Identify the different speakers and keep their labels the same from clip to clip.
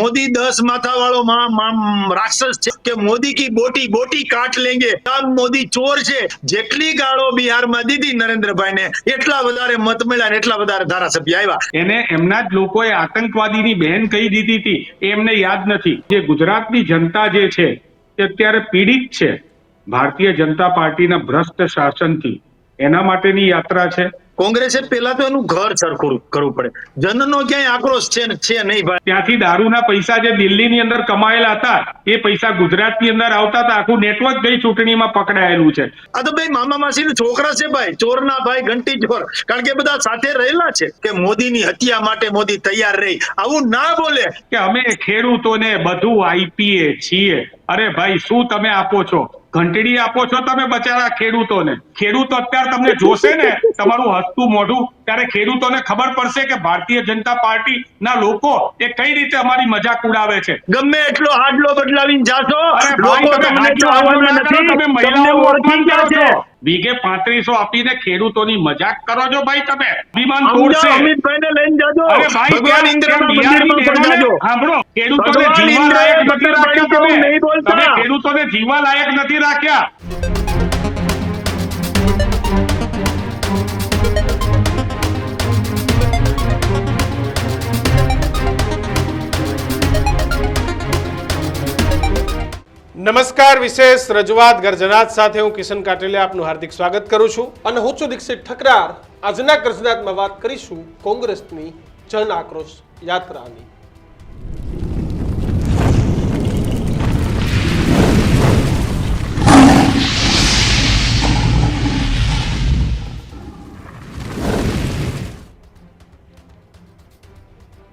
Speaker 1: मोदी 10 माथा वालों राक्षस છે કે મોદી કી બોટી બોટી કાટ લેંગે, મોદી ચોર છે। જેટલી ગાળો બિહારમાં દીધી નરેન્દ્રભાઈને એટલા વધારે મત મળ્યા ને એટલા વધારે ધારાસભ્ય આવ્યા।
Speaker 2: એને એમના જ લોકોએ આતંકવાદીની બહેન કહી દીધી હતી એ એમને યાદ નથી। જે ગુજરાતની જનતા જે છે તે અત્યારે પીડિત છે ભારતીય જનતા પાર્ટીના ભ્રષ્ટ શાસનથી, એના માટેની યાત્રા છે।
Speaker 1: કોંગ્રેસે પેલા તો એનું ઘર સરખું કરવું પડે। જનનો ક્યાંય આક્રોશ છે નહીં ભાઈ।
Speaker 2: ત્યાંથી દારૂના પૈસા જે દિલ્હીની અંદર કમાયેલા હતા એ પૈસા ગુજરાતની અંદર આવતા હતા। આખું નેટવર્ક ગઈ ચૂંટણીમાં પકડાયેલું છે।
Speaker 1: આ તો ભાઈ મામા માસીના છોકરા છે ભાઈ, ચોરના ભાઈ ઘંટી ચોર, કારણ કે બધા સાથે રહેલા છે કે મોદીની હત્યા માટે મોદી તૈયાર રહી। આવું ના બોલે
Speaker 2: કે અમે ખેડૂતોને બધું આપીએ છીએ। અરે ભાઈ શું તમે આપો છો? ઘંટડી આપો છો તમે બચારા ખેડૂતોને। ખેડૂતો અત્યારે તમને જોશે ને તમારું હસતું મોઢું, ત્યારે ખેડૂતોને ખબર પડશે કે ભારતીય જનતા પાર્ટી ના લોકો એ કઈ રીતે અમારી મજાક ઉડાવે છે।
Speaker 1: ગમે એટલો હાડલો બદલાવીને જાશો,
Speaker 2: અરે ભાઈ
Speaker 1: લોકો
Speaker 2: તમે
Speaker 1: તમને
Speaker 2: હાડલો
Speaker 1: ચાહવાના
Speaker 2: ના કરો,
Speaker 1: નથી,
Speaker 2: તમે
Speaker 1: તમને
Speaker 2: મહિલાઓનું
Speaker 1: ઓળખી
Speaker 2: અપમાન
Speaker 1: ગયા
Speaker 2: કરો
Speaker 1: છે।
Speaker 2: છો। વીઘે 3500 આપીને ખેડૂતોની મજાક કરો છો ભાઈ તમે। વિમાન
Speaker 1: સમજાવો,
Speaker 2: તોડશે।
Speaker 1: અમિતભાઈને લઈને જાજો,
Speaker 2: અરે ભાઈ
Speaker 1: ભગવાન ઇન્દ્રના
Speaker 2: બિહારની
Speaker 1: મંદિરમાં પણ
Speaker 2: બહેનોને
Speaker 1: જાજો।
Speaker 2: સાંભળો, ખેડૂતોને
Speaker 1: ભગવાન
Speaker 2: જીવવા
Speaker 1: ઇન્દ્રએ
Speaker 2: લાયક નથી રાખ્યા
Speaker 1: બકરબાઈ
Speaker 2: તમે।
Speaker 1: નહીં બોલતા।
Speaker 2: તમે ખેડૂતોને જીવવા લાયક નથી રાખ્યા।
Speaker 3: નમસ્કાર, વિશેષ રજૂઆત ગર્જનાત સાથે હું કિશન કાટેલિયા આપનું હાર્દિક સ્વાગત કરું છું અને હું છું દીક્ષિત ઠકરાર। આજના ગર્જનાતમાં વાત કરીશું કોંગ્રેસની જન આક્રોશ યાત્રાની।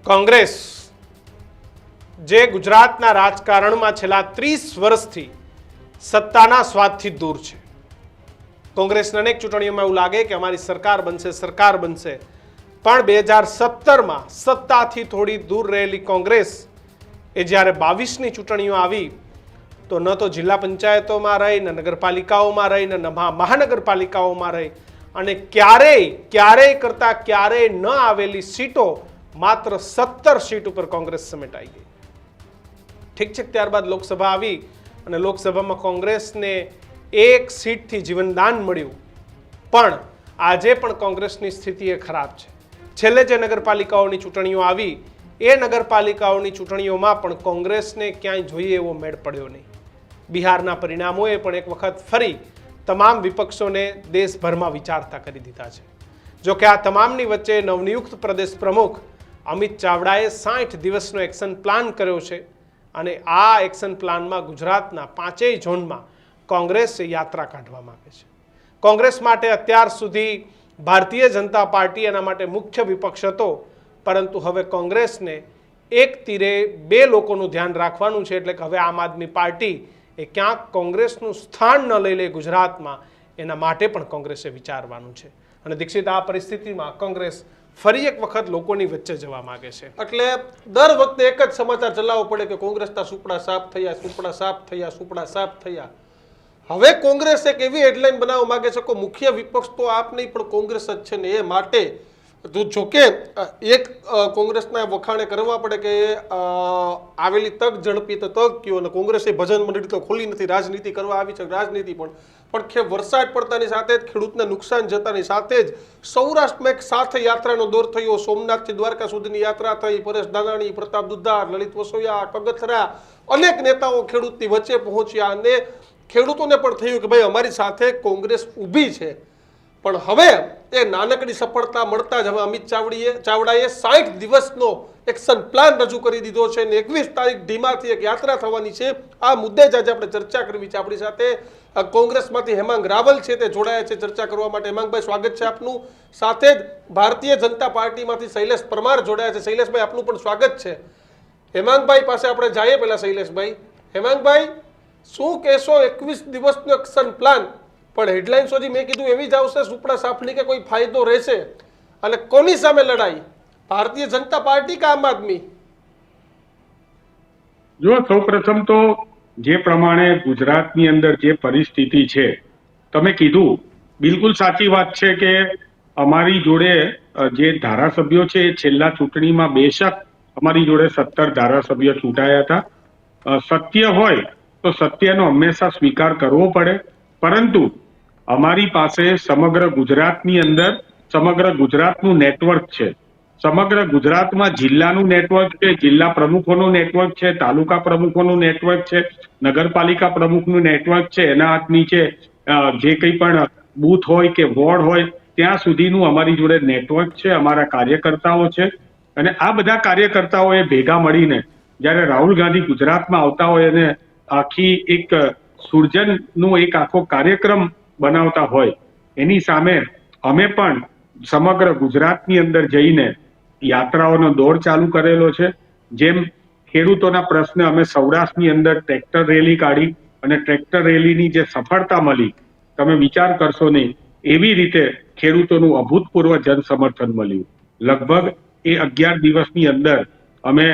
Speaker 3: કોંગ્રેસ જે ગુજરાતના રાજકારણમાં છેલ્લા 30 વર્ષથી સત્તાના સ્વાદથી દૂર છે। કોંગ્રેસના અનેક ચૂંટણીઓમાં એવું લાગે કે અમારી સરકાર બનશે, પણ 2017માં સત્તાથી થોડી દૂર રહેલી કોંગ્રેસ એ જ્યારે 22ની ચૂંટણીઓ આવી તો ન તો જિલ્લા પંચાયતોમાં રહી, ન નગરપાલિકાઓમાં રહી, ન મહાનગરપાલિકાઓમાં રહી, અને ક્યારેય કરતા ક્યારેય ન આવેલી સીટો માત્ર 17 સીટ ઉપર કોંગ્રેસ સમેટાઈ ગઈ। ઠીક છે, ત્યારબાદ લોકસભા આવી અને લોકસભામાં કોંગ્રેસને 1 સીટથી જીવનદાન મળ્યું, પણ આજે પણ કોંગ્રેસની સ્થિતિ એ ખરાબ છે। છેલ્લે જે નગરપાલિકાઓની ચૂંટણીઓ આવી એ નગરપાલિકાઓની ચૂંટણીઓમાં પણ કોંગ્રેસને ક્યાંય જોઈએ એવો મેળ પડ્યો નહીં। બિહારના પરિણામોએ પણ એક વખત ફરી તમામ વિપક્ષોને દેશભરમાં વિચારતા કરી દીધા છે। જો કે આ તમામની વચ્ચે નવનિયુક્ત પ્રદેશ પ્રમુખ અમિત ચાવડાએ 60 દિવસનો એક્શન પ્લાન કર્યો છે અને આ એક્શન પ્લાનમાં ગુજરાતના 5 ઝોનમાં કોંગ્રેસે યાત્રા કાઢવા માંગે છે। કોંગ્રેસ માટે અત્યાર સુધી ભારતીય જનતા પાર્ટી એના માટે મુખ્ય વિપક્ષ હતો, પરંતુ હવે કોંગ્રેસને એક તીરે 2 લોકોનું ધ્યાન રાખવાનું છે, એટલે કે હવે આમ આદમી પાર્ટી એ ક્યાંક કોંગ્રેસનું સ્થાન ન લઈ લે ગુજરાતમાં, એના માટે પણ કોંગ્રેસે વિચારવાનું છે। અને દીક્ષિત, આ પરિસ્થિતિમાં કોંગ્રેસ ફરી એક વખત લોકોની વચ્ચે જવા માંગે છે, એટલે દર વખતે એક જ સમાચાર ચલાવવો પડે કે કોંગ્રેસના સુપડા સાફ થયા। હવે કોંગ્રેસ એક એવી હેડલાઇન બનાવવા માંગે છે કે મુખ્ય વિપક્ષ તો આપ નહીં પણ કોંગ્રેસ જ છે ને, એ માટે જોકે એક કોંગ્રેસના વખાણે કરવા પડે કે આવેલી તક ઝડપી તો તક કયો, અને કોંગ્રેસે ભજન મંડળી તો ખોલી નથી, રાજનીતિ કરવા આવી છે, રાજનીતિ પણ વરસાદ પડતાની સાથે જ ખેડૂતને નુકસાન જતાની સાથે જ સૌરાષ્ટ્રમાં એક સાથે યાત્રાનો દોર થયો। સોમનાથથી દ્વારકા સુધીની યાત્રા થઈ। પરેશ ધાનાણી, પ્રતાપ દુધાર, લલિત વસોયા, કગથરા, અનેક નેતાઓ ખેડૂતની વચ્ચે પહોંચ્યા અને ખેડૂતોને પણ થયું કે ભાઈ અમારી સાથે કોંગ્રેસ ઊભી છે। પણ હવે એ નાનકડી સફળતા મળતા જ હવે અમિત ચાવડાએ 60 દિવસનો એક્શન પ્લાન રજૂ કરી દીધો છે અને 21 તારીખ ઢીમાથી એક યાત્રા થવાની છે। આ મુદ્દે જ આજે આપણે ચર્ચા કરવી છે। આપણી સાથે કોંગ્રેસમાંથી હેમાંગ રાવલ છે તે જોડાયા છે ચર્ચા કરવા માટે। હેમાંગભાઈ, સ્વાગત છે આપનું। સાથે જ ભારતીય જનતા પાર્ટીમાંથી શૈલેષ પરમાર જોડાયા છે। શૈલેષભાઈ, આપનું પણ સ્વાગત છે। હેમાંગભાઈ પાસે આપણે જઈએ પહેલા શૈલેષભાઈ। હેમાંગભાઈ, શું કહેશો? 21 દિવસનો એક્શન પ્લાન, પણ હેડલાઇન્સ હજી મેં કીધું એવી જ આવશે, સુપડા સાફની કે કોઈ ફાયદો રહેશે? અને કોની સામે લડાઈ, ભારતીય જનતા પાર્ટી કે આમ આદમી?
Speaker 2: જો સૌપ્રથમ તો જે પ્રમાણે ગુજરાતની અંદર જે પરિસ્થિતિ છે, તમે કીધું બિલકુલ સાચી વાત છે કે અમારી જોડે જે ધારાસભ્યો છે એ છેલ્લા ચૂંટણીમાં બેશક અમારી જોડે 17 ધારાસભ્ય ચૂંટાયા હતા. સત્ય હોય તો સત્યનો હંમેશા સ્વીકાર કરવો પડે, પરંતુ અમારી પાસે સમગ્ર ગુજરાતની અંદર સમગ્ર ગુજરાતનું નેટવર્ક છે. સમગ્ર ગુજરાતમાં જિલ્લાનું નેટવર્ક છે, જિલ્લા પ્રમુખોનું નેટવર્ક છે, તાલુકા પ્રમુખોનું નેટવર્ક છે, નગરપાલિકા પ્રમુખનું નેટવર્ક છે. એના હાથ નીચે જે કંઈ પણ બૂથ હોય કે વોર્ડ હોય ત્યાં સુધીનું અમારી જોડે નેટવર્ક છે, અમારા કાર્યકર્તાઓ છે. અને આ બધા કાર્યકર્તાઓએ ભેગા મળીને જ્યારે રાહુલ ગાંધી ગુજરાતમાં આવતા હોય અને આખી એક સૃજનનો એક આખો કાર્યક્રમ બનાવતા હોય, એની સામે અમે પણ સમગ્ર ગુજરાતની અંદર જઈને યાત્રાઓનો દોર ચાલુ કરેલો છે. જેમ ખેડૂતોના પ્રશ્ને અમે સૌરાષ્ટ્રની અંદર ટ્રેક્ટર રેલી કાઢી અને ટ્રેક્ટર રેલીની જે સફળતા મળી, તમે વિચાર કરશો નહીં, એવી રીતે ખેડૂતોનું અભૂતપૂર્વ જન સમર્થન મળ્યું. લગભગ એ 11 દિવસની અંદર અમે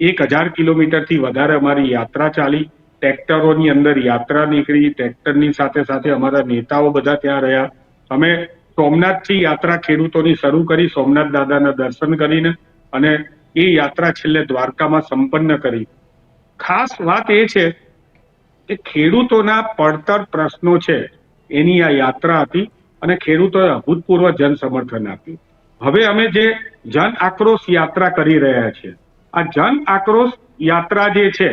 Speaker 2: 1000 કિલોમીટરથી વધારે અમારી યાત્રા ચાલી. ટ્રેક્ટરોની અંદર યાત્રા નીકળી, ટ્રેક્ટરની સાથે સાથે અમારા નેતાઓ બધા ત્યાં રહ્યા. અમે સોમનાથથી યાત્રા ખેડૂતોની શરૂ કરી, સોમનાથ દાદાના દર્શન કરીને, અને એ યાત્રા છેલ્લે દ્વારકામાં સંપન્ન કરી. ખાસ વાત એ છે કે ખેડૂતોના પડતર પ્રશ્નો છે એની આ યાત્રા હતી અને ખેડૂતોએ અભૂતપૂર્વ જન સમર્થન આપ્યું. હવે અમે જે જન આક્રોશ યાત્રા કરી રહ્યા છીએ, આ જન આક્રોશ યાત્રા જે છે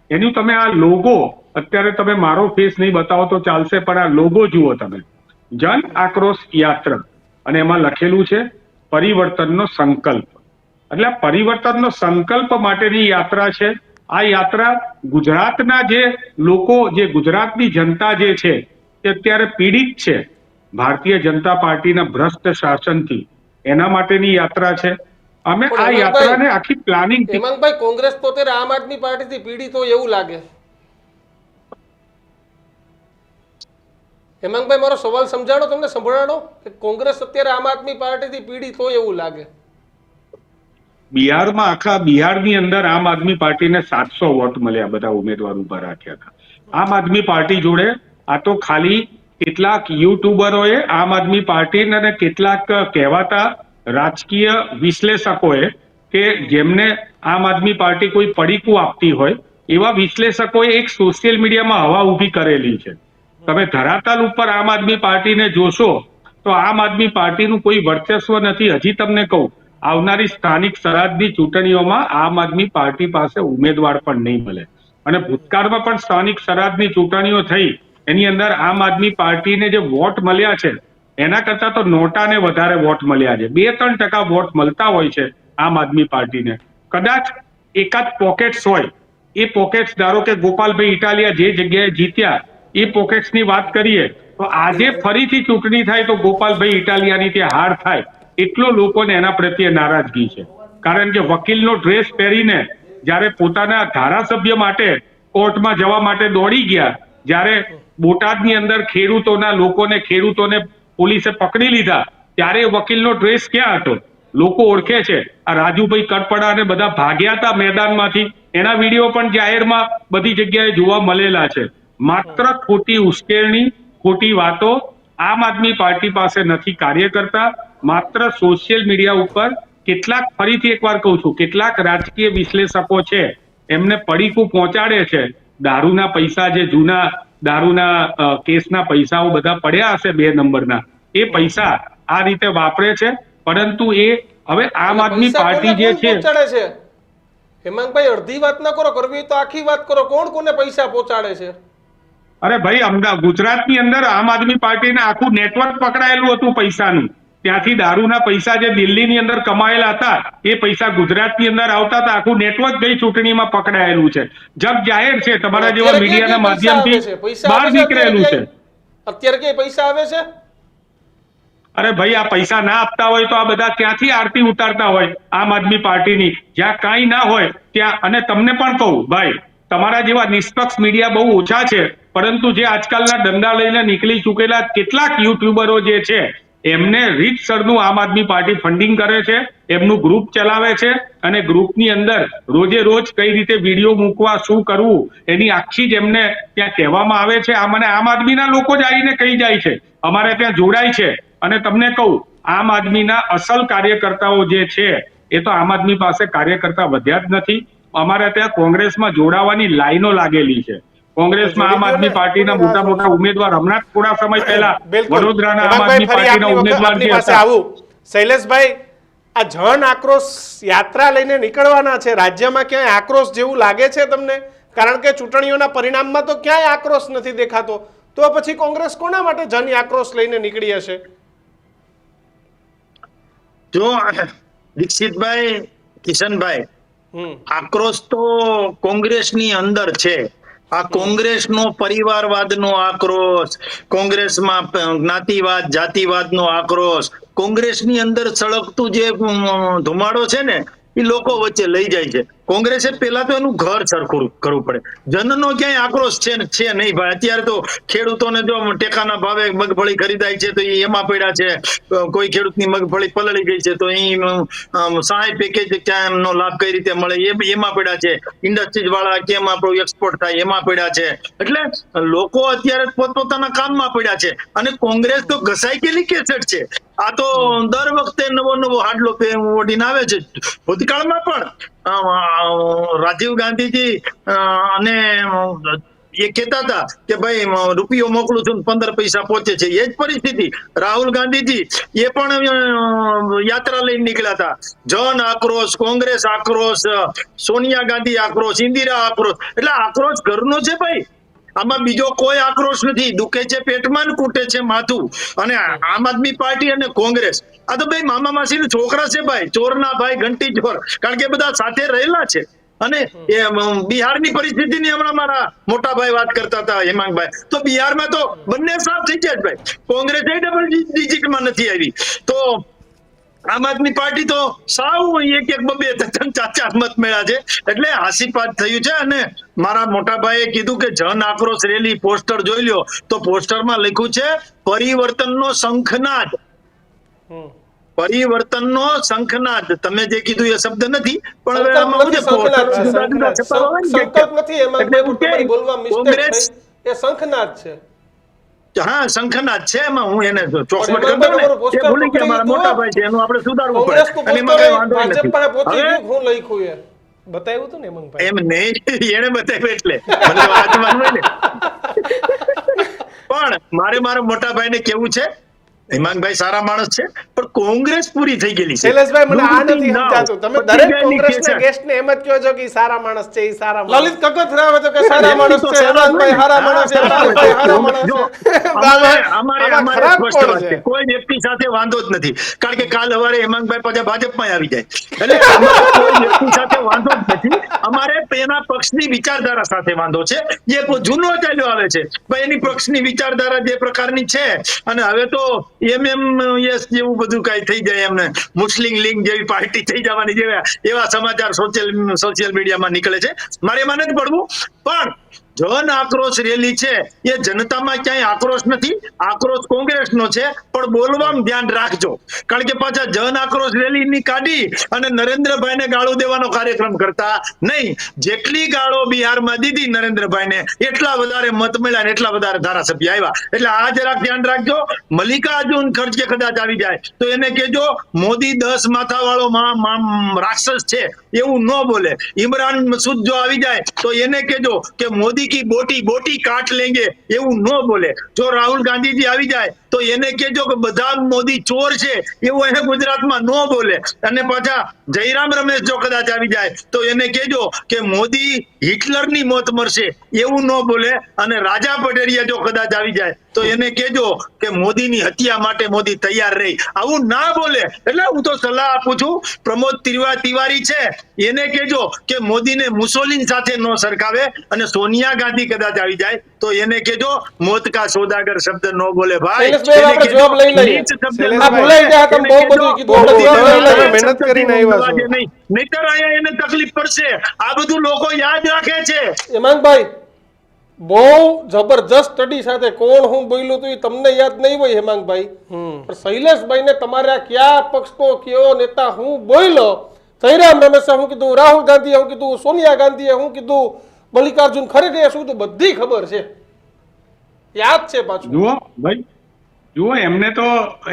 Speaker 2: એનું તમે આ લોગો, અત્યારે તમે મારો ફેસ નહીં બતાવો તો ચાલશે, પણ આ લોગો જુઓ તમે, જન આક્રોશ યાત્રા, અને એમાં લખેલું છે પરિવર્તનનો સંકલ્પ. એટલે પરિવર્તનનો સંકલ્પ માટેની યાત્રા છે. આ યાત્રા ગુજરાતના જે લોકો, જે ગુજરાતની જનતા જે છે તે અત્યારે પીડિત છે ભારતીય જનતા પાર્ટીના ભ્રષ્ટ શાસનથી, એના માટેની યાત્રા છે. અમે આ યાત્રાને આખી પ્લાનિંગ.
Speaker 3: હેમાંગભાઈ, કોંગ્રેસ પોતે આમ આદમી પાર્ટીથી પીડિત હોય એવું લાગે. હેમાંગભાઈ, મારો સવાલ સમજાણો, તમને સંભળાણો કે કોંગ્રેસ અત્યારે આમ આદમી પાર્ટીથી પીડિત હોય એવું લાગે.
Speaker 2: બિહારમાં, આખા બિહારની અંદર આમ આદમી પાર્ટીને 700 વોટ મળ્યા, બધા ઉમેદવાર ઉભા રાખ્યા હતા. આમ આદમી પાર્ટી જોડે આ તો ખાલી કેટલાક યુટ્યુબરોએ આમ આદમી પાર્ટીને અને કેટલાક કહેવાતા રાજકીય વિશ્લેષકોએ, કે જેમને આમ આદમી પાર્ટી કોઈ પડીકું આપતી હોય એવા વિશ્લેષકોએ એક સોશિયલ મીડિયામાં હવા ઊભી કરેલી છે. તમે ધરાતલ ઉપર આમ આદમી પાર્ટીને જોશો તો આમ આદમી પાર્ટીનું કોઈ વર્ચસ્વ નથી. હજી તમને કહું, આવનારી સ્થાનિક સ્વરાજની ચૂંટણીઓમાં આમ આદમી પાર્ટી પાસે ઉમેદવાર પણ નહીં મળે. અને ભૂતકાળમાં પણ સ્થાનિક સ્વરાજની ચૂંટણીઓ થઈ, એની અંદર આમ આદમી પાર્ટીને જે વોટ મળ્યા છે એના કરતા તો નોટાને વધારે વોટ મળ્યા છે. 2-3% વોટ મળતા હોય છે આમ આદમી પાર્ટીને. કદાચ એકાદ પોકેટ્સ હોય, એ પોકેટ્સ, ધારો કે ગોપાલભાઈ ઇટાલિયા જે જગ્યાએ જીત્યા એ પોકેટ્સની વાત કરીએ તો આજે ફરીથી ચૂંટણી થાય તો ગોપાલભાઈ ઇટાલિયાની ત્યાં હાર થાય એટલો લોકોને એના પ્રત્યે નારાજગી છે. કારણ કે વકીલનો ડ્રેસ પહેરીને જ્યારે પોતાના ધારાસભ્ય માટે કોર્ટમાં જવા માટે દોડી ગયા, જ્યારે બોટાદની અંદર ખેડૂતોને પોલીસે પકડી લીધા, ત્યારે વકીલનો ડ્રેસ ક્યાં હતો? લોકો ઓળખે છે. આ રાજુભાઈ કરપડા અને બધા ભાગ્યા હતા મેદાનમાંથી, એના વિડીયો પણ જાહેરમાં બધી જગ્યાએ જોવા મળેલા છે. માત્ર ખોટી ઉશ્કેરણી, ખોટી વાતો. આમ આદમી પાર્ટી પાસે નથી કાર્યકર્તા, માત્ર સોશિયલ મીડિયા ઉપર કેટલાક, ફરીથી એકવાર કહું છું, કેટલાક રાજકીય વિશ્લેષકો છે એમને પડીકું પહોંચાડે છે. દારૂના પૈસા, જે જૂના દારૂના કેસના પૈસાઓ બધા પડ્યા હશે 2 નંબરના, એ પૈસા આ રીતે વાપરે છે. પરંતુ એ હવે આમ આદમી પાર્ટી જે છે,
Speaker 3: હેમાંગભાઈ, અડધી વાત ના કરો, કરવી હોય તો આખી વાત કરો. કોણ કોને પૈસા પહોંચાડે છે?
Speaker 2: અરે ભાઈ, અમદાવાદ ગુજરાતની અંદર આમ આદમી પાર્ટીને આખું નેટવર્ક પકડાયેલું હતું પૈસાનું. ત્યાંથી દારૂના પૈસા જે દિલ્હીની અંદર કમાયેલા હતા એ પૈસા ગુજરાતની અંદર આવતા હતા. આખું નેટવર્ક ગઈ ચૂંટણીમાં પકડાયેલું છે. જગ જાહેર છે, તમારા જેવા મીડિયાના માધ્યમથી બહાર નીકળેલું છે.
Speaker 3: અત્યારે કઈ પૈસા આવે છે?
Speaker 2: અરે ભાઈ, આ પૈસા ના આપતા હોય તો આ બધા ક્યાંથી આરતી ઉતારતા હોય આમ આદમી પાર્ટીની? જ્યાં કાંઈ ના હોય ત્યાં. અને તમને પણ કહું ભાઈ, તમારા જેવા નિષ્પક્ષ મીડિયા બહુ ઓછા છે, પરંતુ જે આજકાલના દંડા લઈને નીકળી ચૂકેલા કેટલાક યુટ્યુબરો જે છે એમને રીતસરનું આમ આદમી પાર્ટી ફંડિંગ કરે છે, એમનું ગ્રુપ ચલાવે છે, અને ગ્રુપની અંદર રોજે રોજ કઈ રીતે વિડીયો મૂકવા, શું કરવું, એની આખી જ એમને ત્યાં કહેવામાં આવે છે. આ મને આમ આદમીના લોકો જ આવીને કહી જાય છે, અમારે ત્યાં જોડાય છે. અને તમને કહું, આમ આદમીના અસલ કાર્યકર્તાઓ જે છે એ તો આમ આદમી પાસે કાર્યકર્તા વધ્યા જ નથી. અમારે ત્યાં કોંગ્રેસમાં જોડાવાની લાઈનો લાગેલી છે. કોંગ્રેસમાં આમ આદમી પાર્ટીના મોટા મોટા ઉમેદવાર હમણાં જ થોડા સમય પહેલા
Speaker 3: બિલકુલ.
Speaker 2: વડોદરાના આમ
Speaker 3: હેમંતભાઈ,
Speaker 2: આદમી
Speaker 3: ફરી
Speaker 2: પાર્ટીના
Speaker 3: આપની
Speaker 2: ઉમેદવાર
Speaker 3: આપની
Speaker 2: જે
Speaker 3: પાસે
Speaker 2: હતા.
Speaker 3: આવું. શૈલેષભાઈ, આ જન આક્રોશ યાત્રા લઈને નીકળવાના છે, રાજ્યમાં ક્યાંય આક્રોશ જેવું લાગે છે તમને? કારણ કે ચૂંટણીઓના પરિણામમાં તો ક્યાંય આક્રોશ નથી દેખાતો. તો પછી કોંગ્રેસ કોના માટે જન આક્રોશ લઈને નીકળી હશે?
Speaker 1: જો દીક્ષિતભાઈ, કિશનભાઈ, આક્રોશ તો કોંગ્રેસની અંદર છે. આ કોંગ્રેસનો પરિવારવાદનો આક્રોશ, કોંગ્રેસમાં જ્ઞાતિવાદ જાતિવાદનો આક્રોશ, કોંગ્રેસની અંદર સળગતું જે ધુમાડો છે ને એ લોકો વચ્ચે લઈ જાય છે. કોંગ્રેસે પેલા તો એનું ઘર સરખું કરવું પડે. જનનો ક્યાંય આક્રોશ છે નહીં ભાઈ. અત્યારે તો ખેડૂતોને જો ટેકાના ભાવે મગફળી ખરીદાય છે તો એ એમાં પડ્યા છે. કોઈ ખેડૂતની મગફળી પલળી ગઈ છે તો એ સહાય પેકેજ ક્યાંનો લાભ કઈ રીતે મળે એમાં પડ્યા છે. ઇન્ડસ્ટ્રીઝ વાળા કેમ આપણું એક્સપોર્ટ થાય એમાં પડ્યા છે. એટલે લોકો અત્યારે પોતપોતાના કામમાં પડ્યા છે. અને કોંગ્રેસ તો ઘસાઈ ગયેલી કેસેટ છે. આ તો દર વખતે નવો હાડલો ઓઢીને આવે છે. ભૂતકાળમાં પણ રાજીવ ગાંધીજી અને એ કહેતા હતા કે ભાઈ રૂપિયો મોકલું છું 15 પૈસા પહોંચે છે. એ જ પરિસ્થિતિ રાહુલ ગાંધીજી એ પણ યાત્રા લઈને નીકળ્યા હતા. જન આક્રોશ, કોંગ્રેસ આક્રોશ, સોનિયા ગાંધી આક્રોશ, ઇન્દિરા આક્રોશ. એટલે આક્રોશ ઘરનો છે ભાઈ. આમાં બીજો કોઈ આક્રોશ નથી. દુખે છે પેટમાં ને કૂટે છે માથું. અને આમ આદમી પાર્ટી અને કોંગ્રેસ આ તો ભાઈ મામા માસીના છોકરા છે ભાઈ. ચોરના ભાઈ ઘંટી ચોર. કારણ કે બધા સાથે રહેલા છે. અને એ બિહારની પરિસ્થિતિની હમણાં મારા મોટા ભાઈ વાત કરતા હતા, હેમાંગભાઈ. તો બિહારમાં તો બંને સાફ થઈ ગયા ભાઈ. કોંગ્રેસ ડબલ ડિજિટમાં નથી આવી. તો આમ આદમી પાર્ટી તો સાવ એક બબે ચાર મત મેળા છે. એટલે હાસીપાત થયું છે. અને મારા મોટા ભાઈએ કીધું કે જન આક્રોશ રેલી પોસ્ટર જોઈ લ્યો તો પોસ્ટરમાં લખ્યું છે પરિવર્તનનો શંખનાદ. પરિવર્તનનો શંખનાદ. તમે જે કીધું એ શબ્દ નથી, પણ હવે આમાં શું છે,
Speaker 3: સંકલ્પ નથી એમાં તમારી બોલવા મિસ્ટેક થઈ. એ શંખનાદ છે.
Speaker 1: હા, શંખનાદ છે. એમાં હું એને ચોખવટ કરતો ને એ ભૂલી ગયા મારા મોટા ભાઈ છે. એનું આપણે સુધારવું પડે. અને એમાં કઈ વાંધો નથી.
Speaker 3: હું લખ્યું એ બતાવ્યું હતું ને હેમંતભાઈ?
Speaker 1: એમ નહીં, એને બતાવ્યું એટલે મને વાંચવાનું હોય ને. પણ મારા મોટા ભાઈને કેવું છે, હેમાંગભાઈ સારા માણસ છે, પણ કોંગ્રેસ પૂરી થઈ ગયેલી છે.
Speaker 3: શૈલેષભાઈ, મને આ નથી સમજાતું. તમે દરેક કોંગ્રેસના ગેસ્ટને એમ જ કહો છો કે સારા માણસ છે, ઈ સારા માણસ. લલિત કગથરાવે તો કે સારા માણસ છે, હેમાંગભાઈ સારા માણસ છે, લાલભાઈ સારા માણસ છે.
Speaker 1: અમારે સ્પષ્ટ વાત છે. કોઈ વ્યક્તિ સાથે વાંધો જ નથી. કારણ કે કાલ સવારે હેમાંગભાઈ પાછા ભાજપમાં આવી જાય. એટલે અમારે કોઈ વ્યક્તિ સાથે વાંધો જ નથી. અમારે એના પક્ષની વિચારધારા સાથે વાંધો છે. જે જૂનો ચાલ્યો આવે છે ભાઈ, એની પક્ષની વિચારધારા જે પ્રકારની છે. અને હવે તો MMS જેવું બધું કઈ થઈ જાય, એમને મુસ્લિમ લીગ જેવી પાર્ટી થઈ જવાની જેવા એવા સમાચાર સોશિયલ મીડિયામાં નીકળે છે. મારે એમાં નથી પડવું. પણ જન આક્રોશ રેલી છે એ જનતામાં ક્યાંય આક્રોશ નથી. આક્રોશ કોંગ્રેસનો છે. પણ બોલવામાં ધ્યાન રાખજો. કારણ કે પાછા જન આક્રોશ રેલી ની કાઢી અને નરેન્દ્રભાઈને ગાળો દેવાનો કાર્યક્રમ કરતા નહીં. જેટલી ગાળો બિહારમાં દીધી નરેન્દ્રભાઈને એટલા વધારે મત મળ્યા, એટલા વધારે ધારાસભ્ય આવ્યા. એટલે આ જરાક ધ્યાન રાખજો. મલ્લિકાર્જુન ખડગે કદાચ આવી જાય તો એને કહેજો મોદી 10 માથા વાળો રાક્ષસ છે એવું ન બોલે. ઇમરાન મસૂદ જો આવી જાય તો એને કહેજો કે મોદી કી બોટી કાટ લેંગે એવું ન બોલે. જો રાહુલ ગાંધીજી આવી જાય તો એને કહેજો કે બધા મોદી ચોર છે એવું એને ગુજરાતમાં ન બોલે. અને પાછા જયરામ રમેશ જો કદાચ આવી જાય તો એને કહેજો કે મોદી હિટલરની મોત મરશે એવું ન બોલે. અને રાજા પટેરિયા જો કદાચ આવી જાય તો એને કહેજો કે મોદીની હત્યા માટે મોદી તૈયાર રહી. આવું ના બોલે. એટલે હું તો સલાહ આપું છું, પ્રમોદ તિવારી છે એને કહેજો કે મોદીને મુસોલિન સાથે ન સરખાવે. અને સોનિયા ગાંધી કદાચ આવી જાય તો એને કહેજો મોત કા સોદાગર શબ્દ ન બોલે ભાઈ.
Speaker 3: મહેનત કરીને આવ્યા છો.
Speaker 1: નહીતર અહીંયા એને તકલીફ પડશે. આ બધું લોકો યાદ રાખે છે.
Speaker 3: હેમાંગભાઈ, બહુ જબરજસ્ત સ્ટડી સાથે કોણ હું બોલ્યું હતું એ તમને યાદ નહીં હોય હેમાંગભાઈ, પણ શૈલેષભાઈને તમારા કયા પક્ષનો કયો નેતા હું બોલ્યો, જયરામ રમેશે હું કીધું, રાહુલ ગાંધીએ હું કીધું, સોનિયા ગાંધીએ હું કીધું, મલ્લિકાર્જુન ખડગે શું કીધું, બધી ખબર છે, યાદ છે પાછું.
Speaker 2: જુઓ ભાઈ, જુઓ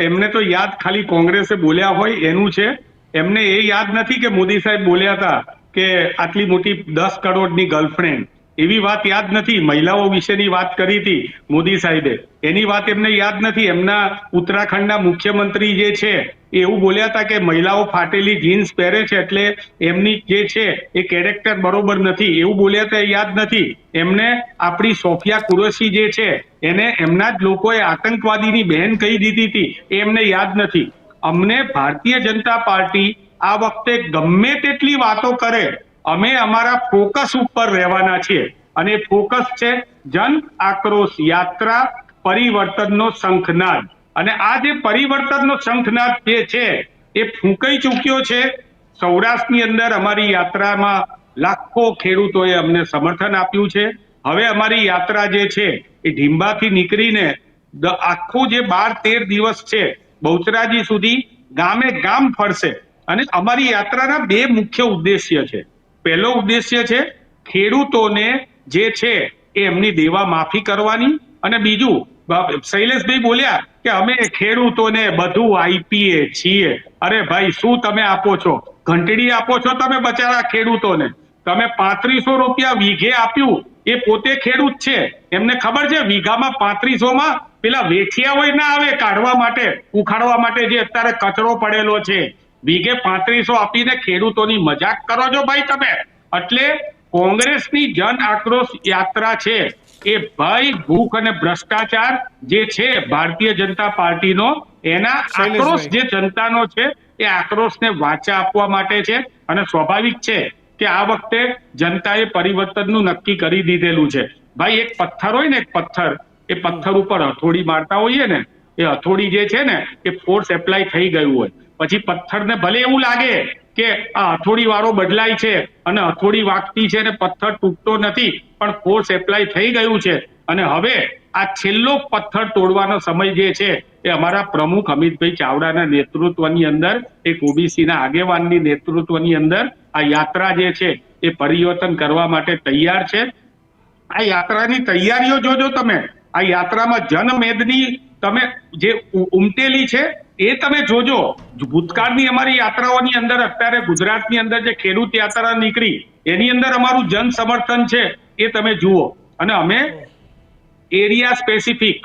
Speaker 2: એમને તો યાદ ખાલી કોંગ્રેસે બોલ્યા હોય એનું છે. એમને એ યાદ નથી કે મોદી સાહેબ બોલ્યા હતા કે આટલી મોટી 10 કરોડની ગર્લફ્રેન્ડ, એવી વાત યાદ નથી. મહિલાઓ વિશેની વાત કરી હતી મોદી સાહેબે, એની વાત એમને યાદ નથી. એમના ઉત્તરાખંડના મુખ્યમંત્રી જે છે એ એવું બોલ્યા હતા કે મહિલાઓ ફાટેલી જીન્સ પહેરે છે એટલે એમની જે છે એ કેરેક્ટર બરોબર નથી, એવું બોલ્યા હતા, એ યાદ નથી. એમને આપણી સોફિયા કુરેશી જે છે એને એમના જ લોકોએ આતંકવાદીની બહેન કહી દીધી હતી, એ એમને યાદ નથી. અમને ભારતીય જનતા પાર્ટી આ વખતે ગમે તેટલી વાતો કરે, અમે અમારા ફોકસ ઉપર રહેવાના છીએ અને ફોકસ છે જન આક્રોશ યાત્રા, પરિવર્તનનો શંખનાદ. અને આ જે પરિવર્તનનો શંખનાદ જે છે એ ફૂંકાઈ ચૂક્યો છે. સૌરાષ્ટ્રની અંદર અમારી યાત્રામાં લાખો ખેડૂતોએ અમને સમર્થન આપ્યું છે. હવે અમારી યાત્રા જે છે એ ઢીંબાથી નીકળીને આખું જે 12-13 દિવસ છે બહુચરાજી સુધી ગામે ગામ ફરશે. અને અમારી યાત્રાના 2 મુખ્ય ઉદ્દેશ્ય છે. પહેલો ઉદ્દેશ્ય છે ખેડૂતોને જે છે એ એમની દેવા માફી કરવાની, અને બીજું શૈલેષભાઈ બોલ્યા કે અમે ખેડૂતોને બધું આપીએ છીએ. અરે ભાઈ, શું તમે આપો છો? ઘંટડી આપો છો તમે બચારા ખેડૂતોને. તમે 3500 રૂપિયા વીઘે આપ્યું, એ પોતે ખેડૂત છે, એમને ખબર છે વીઘામાં 3500માં પેલા વેઠિયા હોય ના આવે કાઢવા માટે, ઉખાડવા માટે, જે અત્યારે કચરો પડેલો છે. વીઘે 3500 આપીને ખેડૂતોની મજાક કરો છો ભાઈ તમે. એટલે કોંગ્રેસની જન આક્રોશ યાત્રા છે એ ભાઈ ભૂખ અને ભ્રષ્ટાચાર જે છે ભારતીય જનતા પાર્ટીનો, એના આક્રોશ જે જનતાનો છે એ આક્રોશને વાચા આપવા માટે છે. અને સ્વાભાવિક છે કે આ વખતે જનતાએ પરિવર્તનનું નક્કી કરી દીધેલું છે. ભાઈ, એક પથ્થર હોય ને, એક પથ્થર, એ પથ્થર ઉપર હથોડી મારતા હોઈએ ને, એ હથોડી જે છે ને એ ફોર્સ એપ્લાય થઈ ગયું હોય, પછી પથ્થરને ભલે એવું લાગે કે આ હથોડી વાળો બદલાય છે અને હથોડી વાગતી છે ને પથ્થર તૂટતો નથી, પણ ફોર્સ એપ્લાય થઈ ગયું છે. અને હવે આ છેલ્લો પથ્થર તોડવાનો સમય જે છે એ અમારા પ્રમુખ અમિતભાઈ ચાવડાના નેતૃત્વની અંદર, એક ઓબીસીના આગેવાનની નેતૃત્વની અંદર આ યાત્રા જે છે એ પરિવર્તન કરવા માટે તૈયાર છે. આ યાત્રાની તૈયારીઓ જોજો તમે. આ યાત્રામાં જનમેદની તમે જે ઉમટેલી છે એ તમે જોજો. ભૂતકાળની અમારી યાત્રાઓની અંદર, અત્યારે ગુજરાતની અંદર જે ખેડૂત યાત્રા નીકળી એની અંદર અમારું જન સમર્થન છે એ તમે જુઓ. અને અમે એરિયા સ્પેસિફિક,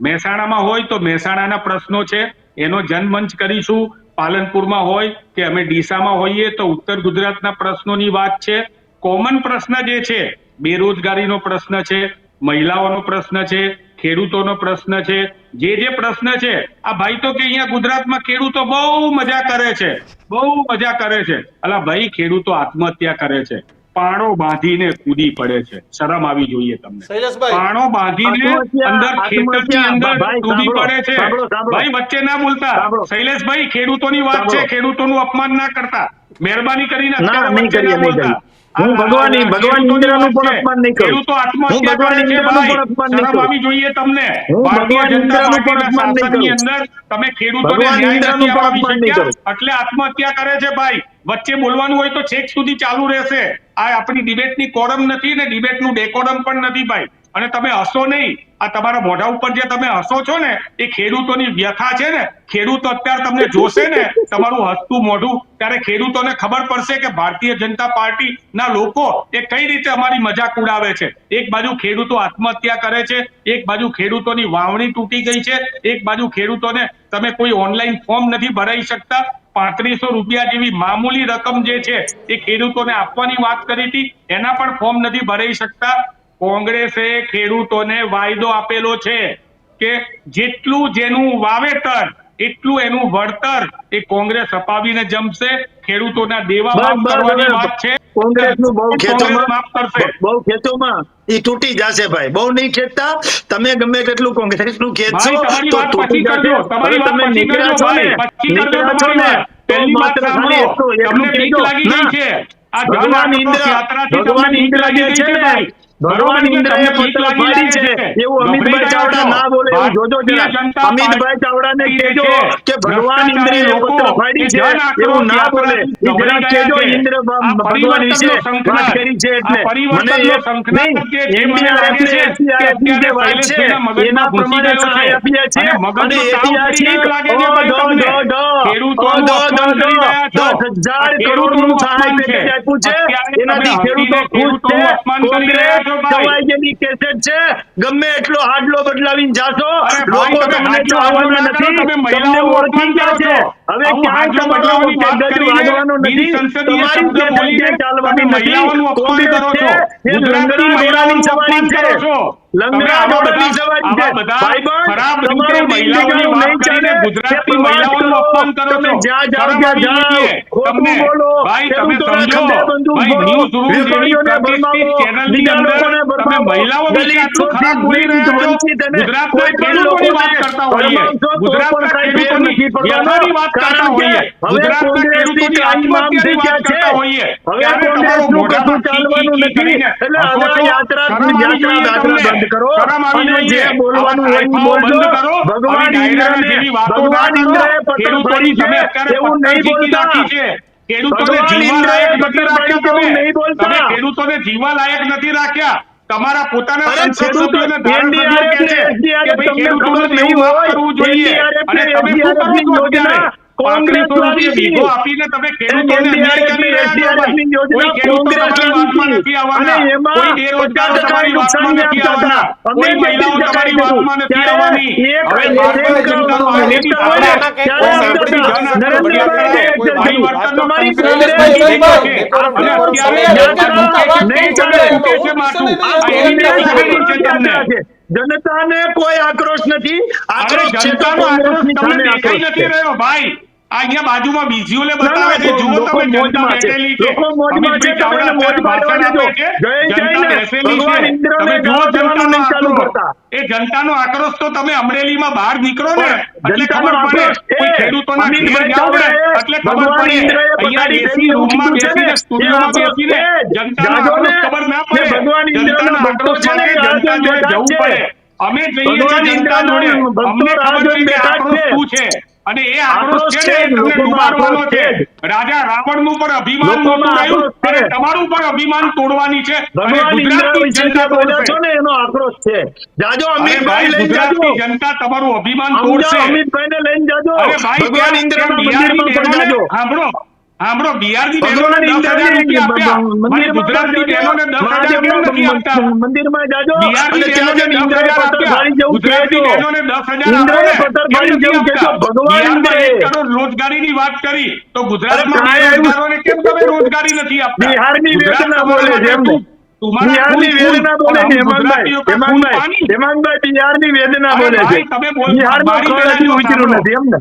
Speaker 2: મહેસાણામાં હોય તો મહેસાણાના પ્રશ્નો છે એનો જનમંચ કરીશું, પાલનપુરમાં હોય કે અમે ડીસામાં હોઈએ તો ઉત્તર ગુજરાતના પ્રશ્નોની વાત છે. કોમન પ્રશ્ન જે છે બેરોજગારીનો પ્રશ્ન છે, મહિલાઓનો પ્રશ્ન છે, ખેડૂતોનો પ્રશ્ન છે, જે પ્રશ્ન છે. આ ભાઈ તો કે અહીંયા ગુજરાતમાં ખેડૂતો બહુ મજા કરે છે, બહુ મજા કરે છે. અલા ભાઈ, ખેડૂતો આત્મહત્યા કરે છે, પાણો બાંધીને કૂદી પડે છે. શરમ આવી જોઈએ તમને. પાણો બાંધીને અંદર ખેતરની અંદર કૂદી પડે છે. ભાઈ, વચ્ચે ના બોલતા. શૈલેષભાઈ, ખેડૂતોની વાત છે, ખેડૂતોનું અપમાન ના કરતા, મહેરબાની કરીને અત્યારે વચ્ચે ના બોલતા.
Speaker 1: હું ભગવાન ઇન્દ્રનું પણ અપમાન નહીં કરું.
Speaker 2: ખેડૂતો આત્મહત્યા કરે છે ભાઈ, શરમ આવી જોઈએ તમને. ભારતીય જનતા પાર્ટીના શાસનની અંદર તમે ખેડૂતોને ન્યાય નથી અપાવી શક્યા એટલે આત્મહત્યા કરે છે ભાઈ. વચ્ચે બોલવાનું હોય તો છેક સુધી ચાલુ રહેશે. આ આપણી ડિબેટની કોરમ નથી ને ડિબેટનું ડેકોરમ પણ નથી ભાઈ. અને તમે હસો નહીં. આ તમારા મોઢા ઉપર જે તમે હસો છો ને એ ખેડૂતોની વ્યથા છે ને. ખેડૂતો અત્યારે તમને જોશે ને તમારું હસતું મોઢું, ત્યારે ખેડૂતોને ખબર પડશે કે ભારતીય જનતા પાર્ટી ના લોકો એ કઈ રીતે અમારી મજાક ઉડાવે છે. એક બાજુ ખેડૂતો આત્મહત્યા કરે છે, એક બાજુ ખેડૂતોની વાવણી તૂટી ગઈ છે, એક બાજુ ખેડૂતોને તમે કોઈ ઓનલાઈન ફોર્મ નથી ભરાઈ શકતા. 3500 રૂપિયા જેવી મામૂલી રકમ જે છે એ ખેડૂતોને આપવાની વાત કરી હતી, એના પણ ફોર્મ નથી ભરાઈ શકતા. કોંગ્રેસે ખેડૂતોને વાયદો આપેલો છે કે જેટલું જેનું વાવેતર એટલું એનું વળતર એ કોંગ્રેસ અપાવીને જમશે. ખેડૂતોના દેવા માફ કરવાની વાત છે.
Speaker 1: કોંગ્રેસનું બહુ
Speaker 2: માફ કરશે.
Speaker 1: બહુ ખેતોમાં ઈ તૂટી જશે ભાઈ. બહુ નહીં ખેંચતા તમે, ગમે તેટલું કોંગ્રેસનું ખેંચશો તો તૂટી જશે.
Speaker 2: તમારી વાત પછી કરજો ભાઈ, પછી કરજો તમારી વાત. પહેલી વાત સાંભળો, તમને બીક લાગી ગઈ છે. આ જન આક્રોશ યાત્રાથી તમને બીક લાગી ગઈ છે ભાઈ.
Speaker 1: ભગવાન ઇન્દ્રએ પત્ર ફાડી છે એવું અમિતભાઈ ચાવડા ના બોલે એવું જોજો જરા. અમિતભાઈ ચાવડાને કહેજો કે ભગવાન ઇન્દ્રએ પત્ર ફાડી છે એવું ના બોલે. એ જરા કહેજો ઇન્દ્ર ભગવાન વિશે વાત કરી છે એટલે મને NDRF ને SDRF ની જે વાત છે એના પ્રમાણે સહાય આપીએ છે અને ઐતિહાસિક 10,000 કરોડનું સહાય પેકેજ આપ્યું છે. એનાથી ખેડૂતો ખુશ છે. કોંગ્રેસ દવાઈ જેની કેસેટ છે ગમે એટલો હાડલો બદલાવીને જાશો લોકો તમને ચાવવાના નથી. તમને ઓળખી ગયા છે. હવે ક્યાં તમારો ગજ વાગવાનો નથી. તમારી કેસેટ ચાલવાની નથી. કોંગ્રેસ છે એ લંગડી ઘોડાની સવારી છે. લંગડા ઘોડાની સવારી છે. ભાઈ બન તમારું મહિલાઓની વાત કરીને ગુજરાતની મહિલાઓનું અપમાન કરો છો. તમે જ્યાં જાઓ ત્યાં જાઓ ખોટું બોલો. ખેડૂતોના ખંભે બંદૂક બોલો. વેપારીઓને ભરમાવો. બીજા લોકોને ભરમાવો. દલિત શોષિત પીડિત વંચિત અને કોઈ પણ લોકોને ભરમાવશો તો પણ કાંઈ ફેર નથી પડવાનો. કારણ કે હવે કોંગ્રેસની કાળી મામ થઈ ગયા છે. હવે કોંગ્રેસનું કશું ચાલવાનું નથી. એટલે હવે આ યાત્રા બંધ કરો અને જે બોલવાનું હોય એ બોલજો. ભગવાન ઇન્દ્રએ પત્ર ફાડી છે એવું નહીં બોલતા.
Speaker 2: ખેડૂતોને જીવવા લાયક નથી રાખ્યા તમે ખેડૂતોને જીવવા લાયક નથી રાખ્યા. તમારા પોતાના સંસદ સભ્યોને ધારાસભ્યો કહે છે કે ભાઈ ખેડૂતોને એવું ના કરવું જોઈએ અને તમે શું કરો છો અત્યારે? 3500 રૂપિયા વીઘો આપીને તમે ખેડૂતોને અન્યાય કરી રહ્યા છો ભાઈ. કોઈ ખેડૂતો તમારી વાતમાં નથી આવવાના. કોઈ બેરોજગારો તમારી વાતમાં નથી આવવાના. કોઈ મહિલાઓ તમારી વાતમાં નથી આવવાની. હવે ભારતીય જનતા પાર્ટીની
Speaker 1: જનતાને કોઈ આક્રોશ નથી. આક્રોશ છે તો કોંગ્રેસની સામે આક્રોશ છે.
Speaker 2: ભાઈ અહીંયા બાજુમાં બીજીઓને બતાવે છે. જુઓ તમે જનતા બેઠેલી છે. અમિતભાઈ ચાવડા અત્યારે ભાષણ આપે છે. જનતા બેસેલી છે. તમે જુઓ જનતાનો આક્રોશ. એ જનતાનો આક્રોશ તો તમે અમરેલીમાં બહાર નીકળો ને એટલે ખબર પડે. કોઈ ખેડૂતોના ઘેર જાઓ ને એટલે ખબર પડે. અહીંયા એસી રૂમમાં બેસીને સ્ટુડિયોમાં બેસીને જનતાનો આક્રોશ ખબર ના પડે. જનતાના આક્રોશ માટે જનતા જોડે જવું પડે. અમે જઈએ છીએ જનતા જોડે. અમને ખબર છે કે આક્રોશ શું છે અને એ આક્રોશ છે ને તમને ડુબાડવાનો છે. રાજા રાવણનું પણ અભિમાન નહોતું રહ્યું અને તમારું પણ અભિમાન તોડવાની છે અને ગુજરાતની જનતા તોડશે.
Speaker 1: એનો આક્રોશ છે. જાજો અમિતભાઈ લઈને જાજો.
Speaker 2: ગુજરાતની જનતા તમારું અભિમાન તોડશે.
Speaker 1: અમિતભાઈને લઈને જાજો.
Speaker 2: અરે ભાઈ
Speaker 1: ભગવાન ઇન્દ્રના મંદિરમાં પણ જાજો.
Speaker 2: સાંભળો બિહારની બહેનોને 10,000 રૂપિયા આપ્યા. મારી ગુજરાતની બહેનોને 10,000 કેમ નથી આપતા?
Speaker 1: મંદિરમાં જાજો.
Speaker 2: બિહારની બહેનોને 10,000 આપ્યા. ગુજરાતની બહેનોને 10,000 આપો ને. કેમ નથી આપતા? બિહારમાં 1 કરોડ રોજગારીની વાત કરી તો ગુજરાતમાં બેરોજગારોને કેમ તમે રોજગારી નથી આપતા?
Speaker 1: બિહારની વેદના બોલે છે એમને. બિહારની વેદના બોલે છે હેમાંગભાઈ. બિહારની વેદના બોલે છે. બિહારનું ખોળ હજી ઉતર્યું નથી એમને.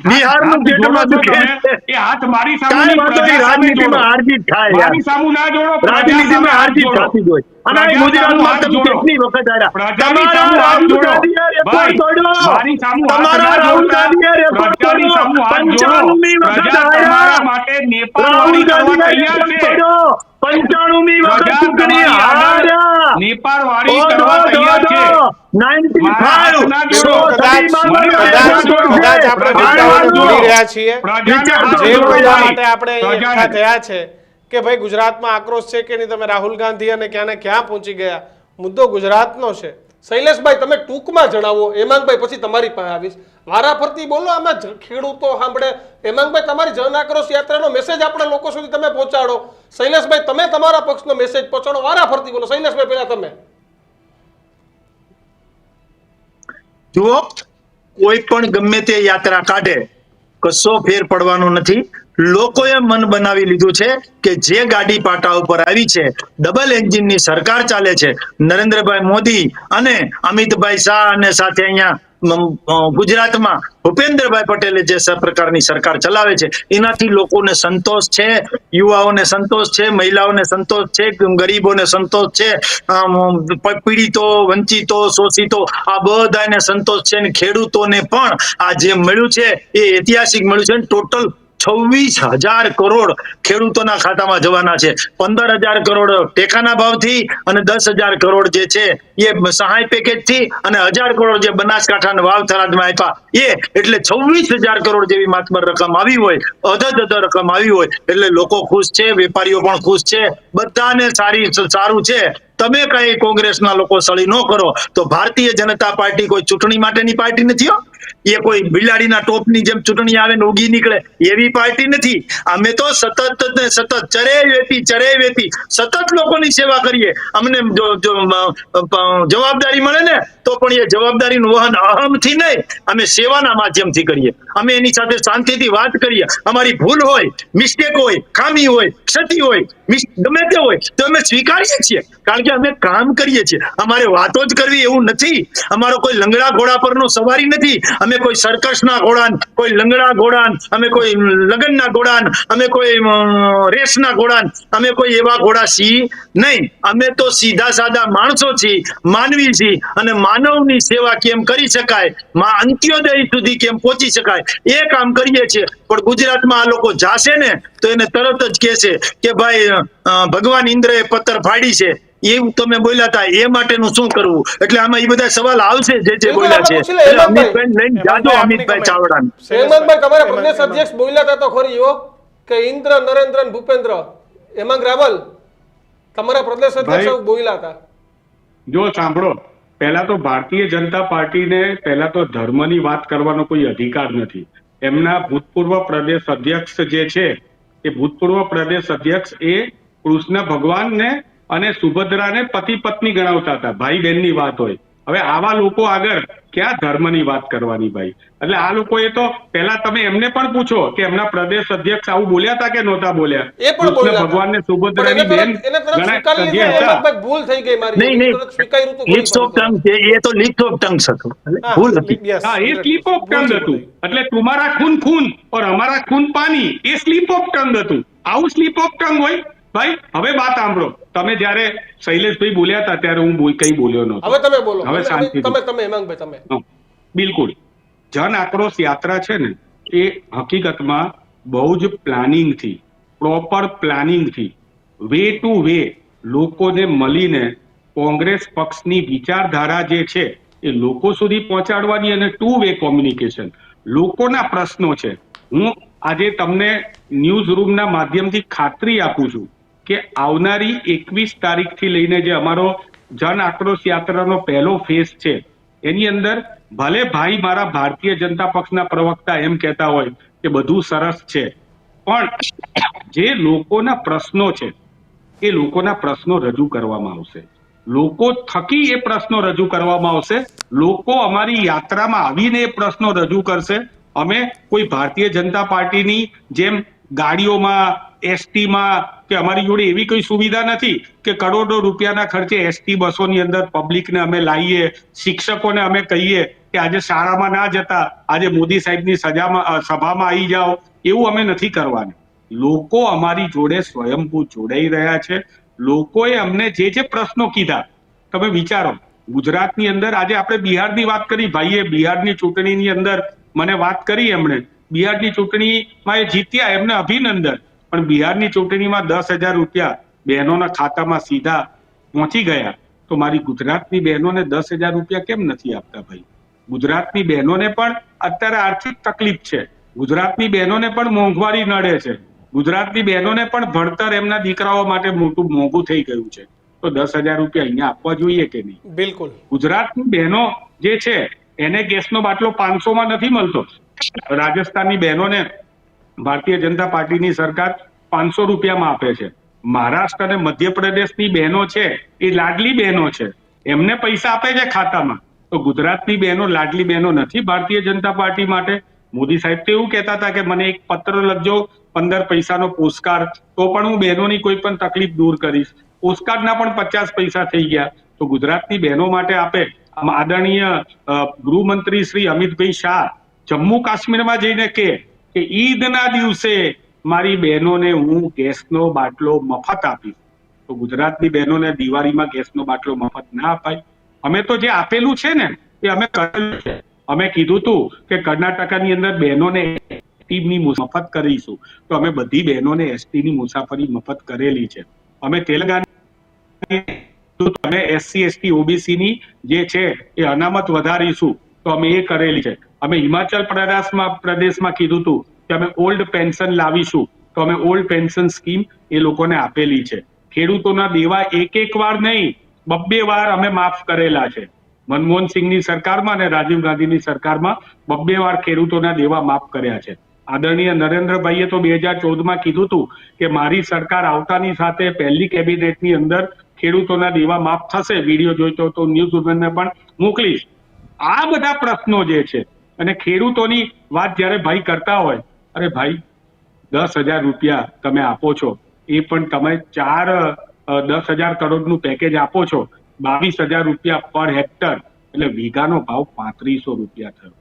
Speaker 1: બિહારનું પેટમાં દુખે
Speaker 2: એ હાથ મારી સામે
Speaker 1: રાજનીતિમાં હારજીત થાય.
Speaker 2: મારી સામુ ના જોડો.
Speaker 1: રાજનીતિમાં હારજીત થતી હોય. અને ગુજરાતમાં તમે કેટલી વખત આવ્યા. તમારા રાહુલ ગાંધીએ રેકોર્ડ તોડ્યો. તમારા રાહુલ ગાંધીએ રેકોર્ડ તોડ્યો. 95મી વખત આવ્યા. રાહુલ ગાંધીએ રેકોર્ડ તોડ્યો. 95મી વખત ચૂંટણી હાર્યા.
Speaker 2: નેપાળ વાળી કરવા તૈયાર છે.
Speaker 3: 95 કે ભાઈ ગુજરાતમાં આક્રોશ છે કે નહીં. તમે રાહુલ ગાંધી અને ક્યાં ને ક્યાં પહોંચી ગયા. મુદ્દો ગુજરાતનો છે. શૈલેષભાઈ તમે ટૂંકમાં જણાવો. હેમાંગભાઈ પછી તમારી પાસે આવીશ. વારાફરતી બોલો. આમાં ખેડૂતો સાંભળે. હેમાંગભાઈ તમારી જન આક્રોશ યાત્રાનો મેસેજ આપણે લોકો સુધી તમે પહોંચાડો. શૈલેષભાઈ તમે તમારા પક્ષનો મેસેજ પહોંચાડો. વારાફરતી બોલો. શૈલેષભાઈ પહેલા તમે.
Speaker 1: જુઓ, કોઈ પણ ગમે તે યાત્રા કાઢે કશો ફેર પડવાનો નથી. લોકોએ મન બનાવી લીધું છે કે જે ગાડી પાટા ઉપર આવી છે, ડબલ એન્જિનની સરકાર ચાલે છે. નરેન્દ્રભાઈ મોદી અને અમિતભાઈ શાહ અને સાથે અહીંયા ગુજરાતમાં ભૂપેન્દ્રભાઈ પટેલે જે પ્રકારની સરકાર ચલાવે છે એનાથી લોકોને સંતોષ છે. યુવાઓને સંતોષ છે, મહિલાઓને સંતોષ છે, ગરીબોને સંતોષ છે, પીડિતો, વંચિતો, શોષિતો આ બધાને સંતોષ છે. અને ખેડૂતોને પણ આ જે મળ્યું છે એ ઐતિહાસિક મળ્યું છે. ટોટલ 26,000 કરોડ ખેડૂતોના ખાતામાં જવાના છે. 15,000 કરોડ ટેકાના ભાવથી અને 10,000 કરોડ જે છે એ સહાય પેકેજથી અને 1,000 કરોડ જે બનાસકાંઠા વાવ થરાદમાં આપ્યા એટલે 26,000 કરોડ જેવી માતબર રકમ આવી હોય, અધધ રકમ આવી હોય એટલે લોકો ખુશ છે, વેપારીઓ પણ ખુશ છે, બધાને સારું છે. તમે કઈ કોંગ્રેસના લોકો સળી ન કરો તો ભારતીય જનતા પાર્ટી કોઈ ચૂંટણી માટેની પાર્ટી નથી હો. એ કોઈ બિલાડીના ટોપની જેમ ચૂંટણી આવે ને ઉગી નીકળે એવી પાર્ટી નથી. અમે તો સતત ચરે વેતી સતત લોકોની સેવા કરીએ. અમને જવાબદારી મળે ને તો પણ એ જવાબદારીનું વહન અહમથી નહીં, અમે સેવાના માધ્યમથી કરીએ. અમે એની સાથે શાંતિથી વાત કરીએ. અમારી ભૂલ હોય, મિસ્ટેક હોય, ખામી હોય, ક્ષતિ હોય, ગમે તે હોય તો અમે સ્વીકારીએ છીએ, કારણ કે અમે કામ કરીએ છીએ. અમારે વાતો જ કરવી એવું નથી. અમારો કોઈ લંગડા ઘોડા પરનો સવારી નથી. અમે કોઈ સર્કસના ઘોડાન, કોઈ લંગડા ઘોડાન, અમે કોઈ લગનના ઘોડાન, અમે કોઈ રેસના ઘોડાન, અમે કોઈ એવા ઘોડા છીએ નહીં. અમે તો સીધા સાદા માણસો છીએ, માનવી છીએ, અને માનવની સેવા કેમ કરી શકાય, અંત્યોદય સુધી કેમ પહોંચી શકાય એ કામ કરીએ છીએ. પણ ગુજરાતમાં આ લોકો જાશે ને તો એને તરત જ કહેશે કે ભાઈ ભગવાન ઇન્દ્રએ પથ્થર ફાડી છે, એવું તમે બોલ્યા હતા, એ માટેનું શું કરવું. એટલે આમાં એ બધા સવાલ આવશે જે બોલ્યા છે. અમિતભાઈ લઈને જાજો, અમિતભાઈ ચાવડા.
Speaker 4: હેમંતભાઈ, તમારા પ્રદેશ અધ્યક્ષ બોલ્યા હતા તો ખરી કે ઇન્દ્ર, નરેન્દ્ર, ભૂપેન્દ્ર, હેમાંગ રાવલ તમારા પ્રદેશ અધ્યક્ષ બોલ્યા હતા.
Speaker 2: જો સાંભળો, પહેલા તો ભારતીય જનતા પાર્ટીને પહેલા તો ધર્મની વાત કરવાનો કોઈ અધિકાર નથી. એમના ભૂતપૂર્વ પ્રદેશ અધ્યક્ષ જે છે એ ભૂતપૂર્વ પ્રદેશ અધ્યક્ષ એ કૃષ્ણ ભગવાનને અને સુભદ્રાને પતિ પત્ની ગણાવતા હતા. ભાઈ બહેનની વાત હોય. હવે આવા લોકો આગળ ક્યાં ધર્મની વાત કરવાની ભાઈ? એટલે આ લોકોએ તો પહેલા તમે એમને પણ પૂછો કે એમના પ્રદેશ અધ્યક્ષ આવું બોલ્યા હતા કે નહોતા બોલ્યા?
Speaker 4: એ પણ બોલ્યા
Speaker 2: ભગવાન ને સુભદ્રાની બેન
Speaker 4: ભૂલ થઈ ગઈ મારી.
Speaker 1: નહીં, લિપ્સ ઓફ ટંગ છે, એ તો લિપ્સ ઓફ ટંગ હતું, ભૂલ હતી.
Speaker 2: હા, એ સ્લીપ ઓફ ટંગ હતું. એટલે તુમારા ખૂન ખૂન और हमारा खून पानी, એ સ્લીપ ઓફ ટંગ હતું. આવું સ્લીપ ઓફ ટંગ હોય ભાઈ. હવે વાત સાંભળો, તમે જયારે શૈલેષભાઈ બોલ્યા હતા ત્યારે હું કઈ બોલ્યો નહોતો.
Speaker 4: હવે તમે બોલો.
Speaker 2: હવે શાંતિ.
Speaker 4: તમે હેમાંગભાઈ તમે.
Speaker 2: બિલકુલ. જન આક્રોશ યાત્રા છે ને એ હકીકતમાં બહુ જ પ્લાનિંગથી, પ્રોપર પ્લાનિંગથી, વે ટુ વે લોકોને મળીને કોંગ્રેસ પક્ષની વિચારધારા જે છે એ લોકો સુધી પહોંચાડવાની અને ટુ વે કોમ્યુનિકેશન. લોકોના પ્રશ્નો છે. હું આજે તમને ન્યૂઝ રૂમના માધ્યમથી ખાતરી આપું છું કે આવનારી 21 તારીખથી લઈને જે અમારો જન આક્રોશ યાત્રાનો પહેલો ફેઝ છે એની અંદર ભલે ભાઈ મારા ભારતીય જનતા પક્ષના પ્રવક્તા એમ કહેતા હોય કે બધું સરસ છે, પણ જે લોકોના પ્રશ્નો છે એ લોકોના પ્રશ્નો રજૂ કરવામાં આવશે. લોકો થકી એ પ્રશ્નો રજૂ કરવામાં આવશે. લોકો અમારી યાત્રામાં આવીને એ પ્રશ્નો રજૂ કરશે. અમે કોઈ ભારતીય જનતા પાર્ટીની જેમ ગાડીઓમાં, એસટીમાં કે અમારી જોડે એવી કોઈ સુવિધા નથી કે કરોડો રૂપિયાના ખર્ચે એસટી બસોની અંદર પબ્લિકને અમે લાવીએ, શિક્ષકોને અમે કહીએ કે આજે શાળામાં ના જતા આજે મોદી સાહેબની સભામાં આવી જાઓ. એવું અમે નથી કરવાનું. લોકો અમારી જોડે સ્વયંભૂ જોડાઈ રહ્યા છે. લોકોએ અમને જે પ્રશ્નો કીધા, તમે વિચારો, ગુજરાતની અંદર આજે આપણે બિહારની વાત કરી, ભાઈએ બિહારની ચૂંટણીની અંદર મને વાત કરી, એમણે બિહારની ચૂંટણીમાં એ જીત્યા, એમને અભિનંદન. પણ બિહારની ચૂંટણીમાં 10,000 રૂપિયા બહેનોના ખાતામાં સીધા પહોંચી ગયા, તો મારી ગુજરાતની બહેનોને 10,000 રૂપિયા કેમ નથી આપતા ભાઈ? ગુજરાતની બહેનોને પણ અત્યારે આર્થિક તકલીફ છે. ગુજરાતની બહેનોને પણ મોંઘવારી નડે છે. ગુજરાતની બહેનોને પણ ભણતર એમના દીકરાઓ માટે મોટું મોંઘું થઈ ગયું છે. તો 10,000 રૂપિયા અહીંયા આપવા જોઈએ કે નહીં?
Speaker 3: બિલકુલ.
Speaker 2: ગુજરાતની બહેનો જે છે એને ગેસનો બાટલો 500 નથી મળતો. રાજસ્થાનની બહેનોને ભારતીય જનતા પાર્ટીની સરકાર 500 રૂપિયામાં આપે છે. મહારાષ્ટ્ર અને મધ્યપ્રદેશની બહેનો છે એ લાડલી બહેનો છે, એમને પૈસા આપે છે ખાતામાં. તો ગુજરાતની બહેનો લાડલી બહેનો નથી ભારતીય જનતા પાર્ટી માટે. મોદી સાહેબ તો એવું કહેતા હતા કે મને એક પત્ર લખજો 15 પૈસાનો પોસ્ટકાર્ડ, તો પણ હું બહેનોની કોઈ પણ તકલીફ દૂર કરીશ. પોસ્ટકાર્ડના પણ 50 પૈસા થઈ ગયા. તો ગુજરાતની બહેનો માટે આપે. આદરણીય ગૃહમંત્રી શ્રી અમિતભાઈ શાહ જમ્મુ કાશ્મીરમાં જઈને કે ઈદના દિવસે મારી બહેનોને હું ગેસનો બાટલો મફત આપીશ. તો ગુજરાતની બહેનોને દિવાળીમાં ગેસનો બાટલો મફત ના અપાય? અમે તો જે આપેલું છે ને એ અમે કરેલું છે. અમે કીધું હતું કે કર્ણાટકની અંદર બહેનોને એસટીની મફત કરીશું. તો અમે બધી બહેનોને એસટીની મુસાફરી મફત કરેલી છે. અમે તેલંગાણા અમે એસસી એસટી ઓબીસી ની જે છે એ અનામત વધારીશું, તો અમે એ કરેલી છે. અમે હિમાચલ પ્રદેશમાં કીધું હતું કે અમે ઓલ્ડ પેન્શન લાવીશું, તો અમે ઓલ્ડ પેન્શન સ્કીમ એ લોકોને આપેલી છે. ખેડૂતોના દેવા એક વાર નહીં, 2 વાર અમે માફ કરેલા છે. મનમોહન સિંહની સરકારમાં અને રાજીવ ગાંધીની સરકારમાં 2 વાર ખેડૂતોના દેવા માફ કર્યા છે. આદરણીય નરેન્દ્રભાઈએ તો 2014માં કીધું હતું કે મારી સરકાર આવતાની સાથે પહેલી કેબિનેટની અંદર ખેડૂતોના દેવા માફ થશે. વિડીયો જોઈતો તો ન્યૂઝ વુમનને પણ મોકલીશ. આ બધા પ્રશ્નો જે છે, અને ખેડૂતોની વાત જ્યારે ભાઈ કરતા હોય, અરે ભાઈ 10,000 રૂપિયા તમે આપો છો, એ પણ તમે 10,000 કરોડનું પેકેજ આપો છો, 22,000 રૂપિયા પર હેક્ટર, એટલે વીઘાનો ભાવ 3500 રૂપિયા થયો.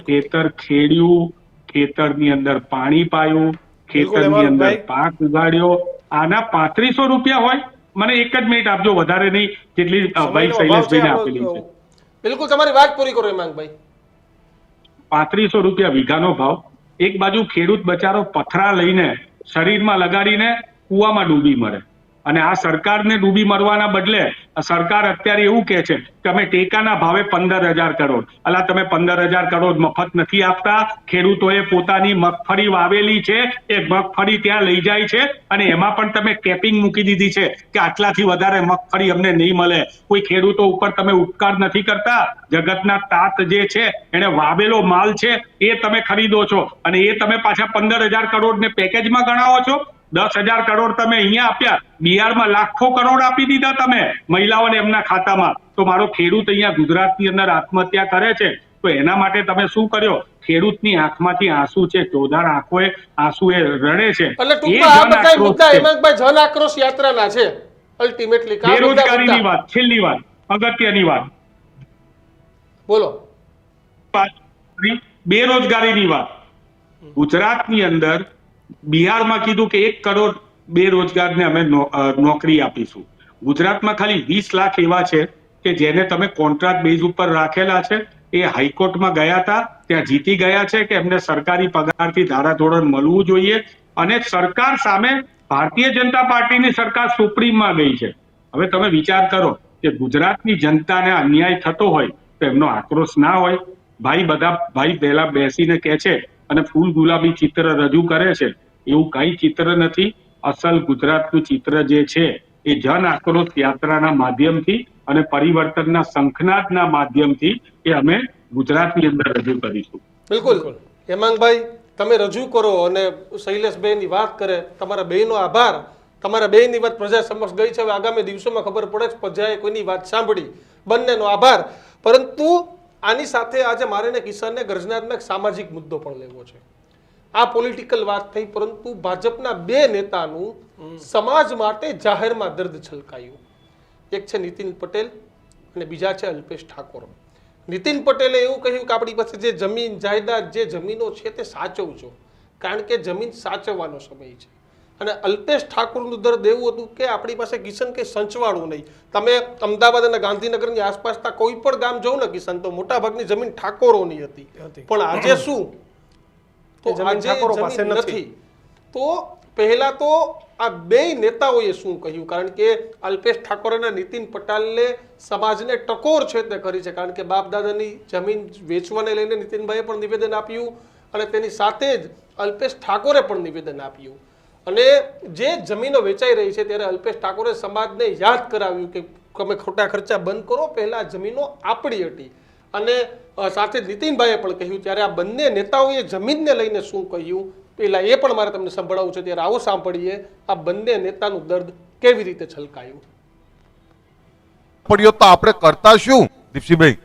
Speaker 2: ખેતર ખેડ્યું, ખેતરની અંદર પાણી પાયું, ખેતરની અંદર પાક ઉગાડ્યો, આના 3500 રૂપિયા હોય. મને એક જ મિનિટ આપજો, વધારે નહીં, જેટલી ભાઈ શૈલેષભાઈને આપેલી છે.
Speaker 4: બિલકુલ તમારી વાત પૂરી કરો હેમાંગભાઈ.
Speaker 2: 3500 રૂપિયા વીઘાનો ભાવ. એક બાજુ ખેડૂત બચારો પથરા લઈને શરીરમાં લગાડીને કુવામાં ડૂબી મરે, અને આ સરકારને ડૂબી મરવાના બદલે સરકાર અત્યારે એવું કહે છે કે અમે ટેકાના ભાવે 15,000 કરોડ. અલા, તમે 15,000 કરોડ મફત નથી આપતા. ખેડૂતોએ પોતાની મગફળી વાવેલી છે, એ મગફળી ત્યાં લઈ જાય છે, અને એમાં પણ તમે કેપિંગ મૂકી દીધી છે કે આટલાથી વધારે મગફળી અમને નહીં મળે. કોઈ ખેડૂતો ઉપર તમે ઉપકાર નથી કરતા. જગતના તાત જે છે એને વાવેલો માલ છે એ તમે ખરીદો છો, અને એ તમે પાછા 15,000 કરોડને પેકેજમાં ગણાવો છો. 10,000 કરોડ તમે અહીંયા આપ્યા, બિહારમાં લાખો કરોડ આપી દીધા તમે મહિલાઓને એમના ખાતામાં. તો મારો ખેડૂત અહીંયા ગુજરાતની અંદર આત્મહત્યા કરે છે, તો એના માટે તમે શું કર્યો? ખેડૂતની આંખમાંથી આંસુ છે, ચોધાર આંખોએ આંસુ એ રડે છે.
Speaker 4: એટલે ટૂંકમાં આ બધા મુદ્દા હેમાંગભાઈ જન આક્રોશ યાત્રાના છે અલ્ટિમેટલી.
Speaker 2: બેરોજગારીની વાત, છેલ્લી વાત, અગત્યની વાત
Speaker 4: બોલો.
Speaker 2: બેરોજગારીની વાત. ગુજરાતની અંદર બિહારમાં કીધું કે 1 કરોડ બેરોજગારને અમે નોકરી આપીશું. ગુજરાતમાં ખાલી 20 લાખ એવા છે કે જેને તમે કોન્ટ્રાક્ટ બેઝ ઉપર રાખેલા છે. એ હાઈકોર્ટમાં ગયા હતા, ત્યાં જીતી ગયા છે કે એમને સરકારી પગારથી ધારાધોરણ મળવું જોઈએ, અને સરકાર સામે ભારતીય જનતા પાર્ટીની સરકાર સુપ્રીમમાં ગઈ છે. હવે તમે વિચાર કરો કે ગુજરાતની જનતાને અન્યાય થતો હોય તો એમનો આક્રોશ ના હોય? ભાઈ પહેલા બેસીને કહે છે અને ફૂલ ગુલાબી ચિત્ર રજૂ કરે છે. એવું કઈ ચિત્ર નથી. અસલ ગુજરાતનું ચિત્ર જે છે એ જન આક્રોશ યાત્રાના માધ્યમથી અને પરિવર્તનના શંખનાદના માધ્યમથી એ અમે ગુજરાતની અંદર રજૂ કરીશું.
Speaker 4: બિલકુલ હેમાંગભાઈ, તમે રજૂ કરો અને શૈલેષભાઈની વાત કરે. તમારા બેયનો આભાર. તમારા બેયની વાત પ્રજા સમક્ષ ગઈ છે. હવે આગામી દિવસોમાં ખબર પડે છે પ્રજાએ કોઈની વાત સાંભળી. બંનેનો આભાર. પરંતુ આની સાથે આજે મારે કિસાનને ગર્જનાત્મક સામાજિક મુદ્દો પણ લેવો છે. આ પોલિટિકલ વાત થઈ, પરંતુ ભાજપના 2 નેતાનું સમાજ માટે જાહેરમાં દર્દ છલકાયું. એક છે નીતિન પટેલ અને બીજા છે અલ્પેશ ઠાકોર. નીતિન પટેલે એવું કહ્યું કે આપણી પાસે જે જમીન જાયદાદ જે જમીનો છે તે સાચવજો, કારણ કે જમીન સાચવવાનો સમય છે. અને અલ્પેશ ઠાકોરનું દર્દ એવું હતું કે આપણી પાસે કિશન કંઈ સંચવાળું નહીં. તમે અમદાવાદ અને ગાંધીનગરની આસપાસના કોઈ પણ ગામ જોઉં ને કિશન, તો મોટાભાગની જમીન ઠાકોરોની હતી. પણ આજે શું? તો આજે જમીન નથી. તો પહેલા તો આ 2 નેતાઓએ શું કહ્યું? કારણ કે અલ્પેશ ઠાકોર અને નીતિન પટેલે સમાજને ટકોર છે તે કરી છે, કારણ કે બાપ દાદાની જમીન વેચવાને લઈને નીતિનભાઈએ પણ નિવેદન આપ્યું, અને તેની સાથે જ અલ્પેશ ઠાકોરે પણ નિવેદન આપ્યું. અને જે જમીનો વેચાઈ રહી છે ત્યારે અલ્પેશ ઠાકોરે સમાજને યાદ કરાવ્યું કે તમે ખોટા ખર્ચા બંધ કરો, પહેલા જમીનો આપણી હતી. અને સાથે નીતિનભાઈએ પણ કહ્યું. ત્યારે આ બંને નેતાઓએ જમીનને લઈને શું કહ્યું પેલા એ પણ મારે તમને સંભળાવવું છે. ત્યારે આવો સાંભળીએ આ બંને નેતાનું દર્દ કેવી રીતે છલકાયું.
Speaker 5: પડ્યો તો આપણે કરતા શું દીપસિંહભાઈ?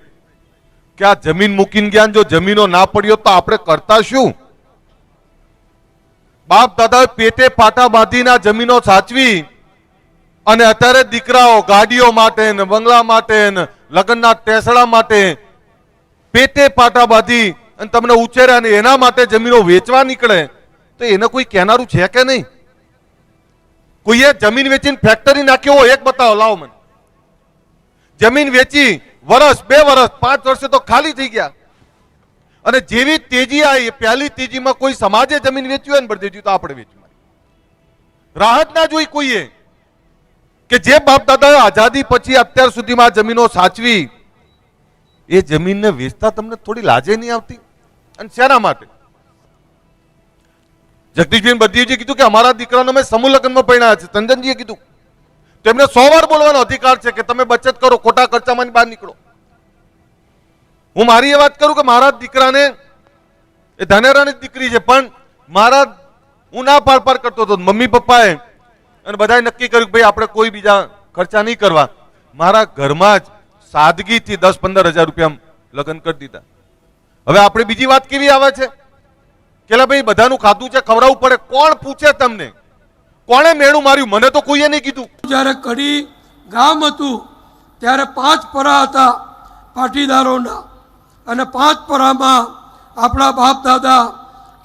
Speaker 5: કે આ જમીન મૂકીને ગયા, જો જમીનો ના પડ્યો તો આપણે કરતા શું? બાપ દાદા પેટે પાટા બાંધીને જમીનો સાચવી, અને અત્યારે દીકરાઓ ગાડીઓ માટે ને બંગલા માટે ને લગ્નના ટેસડા માટે પેટે પાટા બાંધી અને તમને ઉછેર્યા ને એના માટે જમીનો વેચવા નીકળે, તો એને કોઈ કહેનારું છે કે નહીં? કોઈએ જમીન વેચીને ફેક્ટરી નાખ્યો હોય એક બતાવો, લાવો મને. જમીન વેચી વર્ષ 2 વર્ષ 5 વર્ષે તો ખાલી થઈ ગયા, અને જેવી તેજી આવી પહેલી તેજીમાં કોઈ સમાજે જમીન વેચી હોય ને બળદેવજી તો આપણે વેચી રાહત ના જોઈ કોઈએ કે જે બાપ દાદાએ આઝાદી પછી અત્યાર સુધીમાં જમીનો સાચવી એ જમીનને વેચતા તમને થોડી લાજે નહીં આવતી? અને શેના માટે? જગદીશભાઈ બળદેવજીએ કીધું કે અમારા દીકરાનો મેં સમૂહ લગ્નમાં પરણ્યા છે. તંજનજીએ કીધું તેમને 100 વાર બોલવાનો અધિકાર છે કે તમે બચત કરો, ખોટા ખર્ચામાં બહાર નીકળો. હું મારી એ વાત કરું કે મારા દીકરાને એ ધાનેરાની દીકરી છે પણ મારા હું ના પાર કરતો હતો. મમ્મી પપ્પાએ અને બધાએ નક્કી કર્યું કે ભાઈ આપણે કોઈ બીજા ખર્ચા નહીં કરવા. મારા ઘરમાં જ સાદગીથી 10-15 હજાર રૂપિયા લગ્ન કરી દીધા. હવે આપણે બીજી વાત કેવી આવે છે કે ભાઈ બધાનું ખાધું છે, ખવડાવવું પડે. કોણ પૂછે તમને? કોણે મેળું માર્યું? મને તો કોઈએ નહીં કીધું.
Speaker 6: જ્યારે કડી ગામ હતું ત્યારે 5 પરા હતા પાટીદારોના, અને 5 પરામાં આપણા બાપ દાદા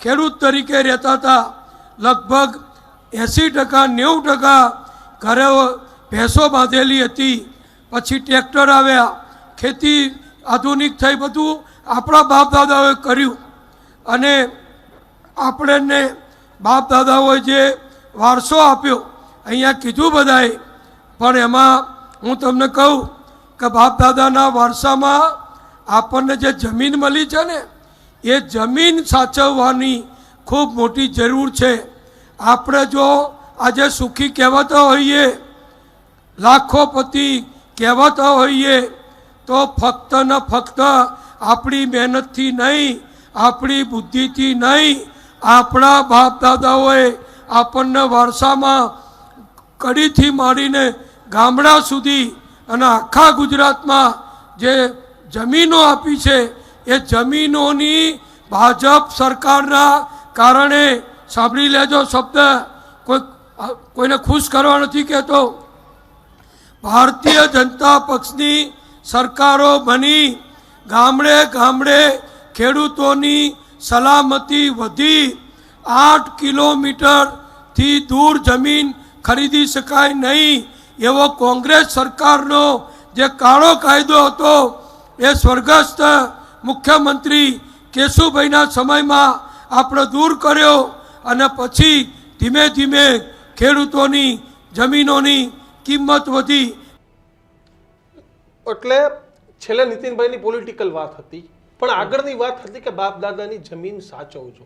Speaker 6: ખેડૂત તરીકે રહેતા હતા. લગભગ 80%-90% ઘરે ભેંસો બાંધેલી હતી. પછી ટ્રેક્ટર આવ્યા, ખેતી આધુનિક થઈ, બધું આપણા બાપ દાદાઓએ કર્યું. અને આપણને બાપ દાદાઓએ જે વારસો આપ્યો અહીંયા કીધું બધાએ, પણ એમાં હું તમને કહું કે બાપ દાદાના વારસામાં આપણને જે જમીન મળી છે ને એ જમીન સાચવવાની ખૂબ મોટી જરૂર છે. આપણે જો આજે સુખી કહેવાતા હોઈએ, લાખોપતિ કહેવાતા હોઈએ, તો ફક્ત ને ફક્ત આપણી મહેનતથી નહીં, આપણી બુદ્ધિથી નહીં, આપણા બાપ દાદાઓએ આપણને વારસામાં કડીથી માંડીને ગામડા સુધી અને આખા ગુજરાતમાં જે જમીનો આપી છે એ જમીનોની ભાજપ સરકારના કારણે, સાંભળી લેજો શબ્દ, કોઈને ખુશ કરવા નથી કહેતો, ભારતીય જનતા પક્ષની સરકારો બની ગામડે ગામડે ખેડૂતોની સલામતી વધી. 8 કિલોમીટરથી દૂર જમીન ખરીદી શકાય નહીં એવો કોંગ્રેસ સરકારનો જે કાળો કાયદો હતો એ સ્વર્ગસ્થ મુખ્યમંત્રી કેશુભાઈના સમયમાં આપણે દૂર કર્યો. અને પછી ધીમે ધીમે ખેડૂતોની જમીનોની કિંમત વધી.
Speaker 4: એટલે છેલ્લે નીતિનભાઈની પોલિટિકલ વાત હતી, પણ આગળની વાત હતી કે બાપ દાદાની જમીન સાચવજો.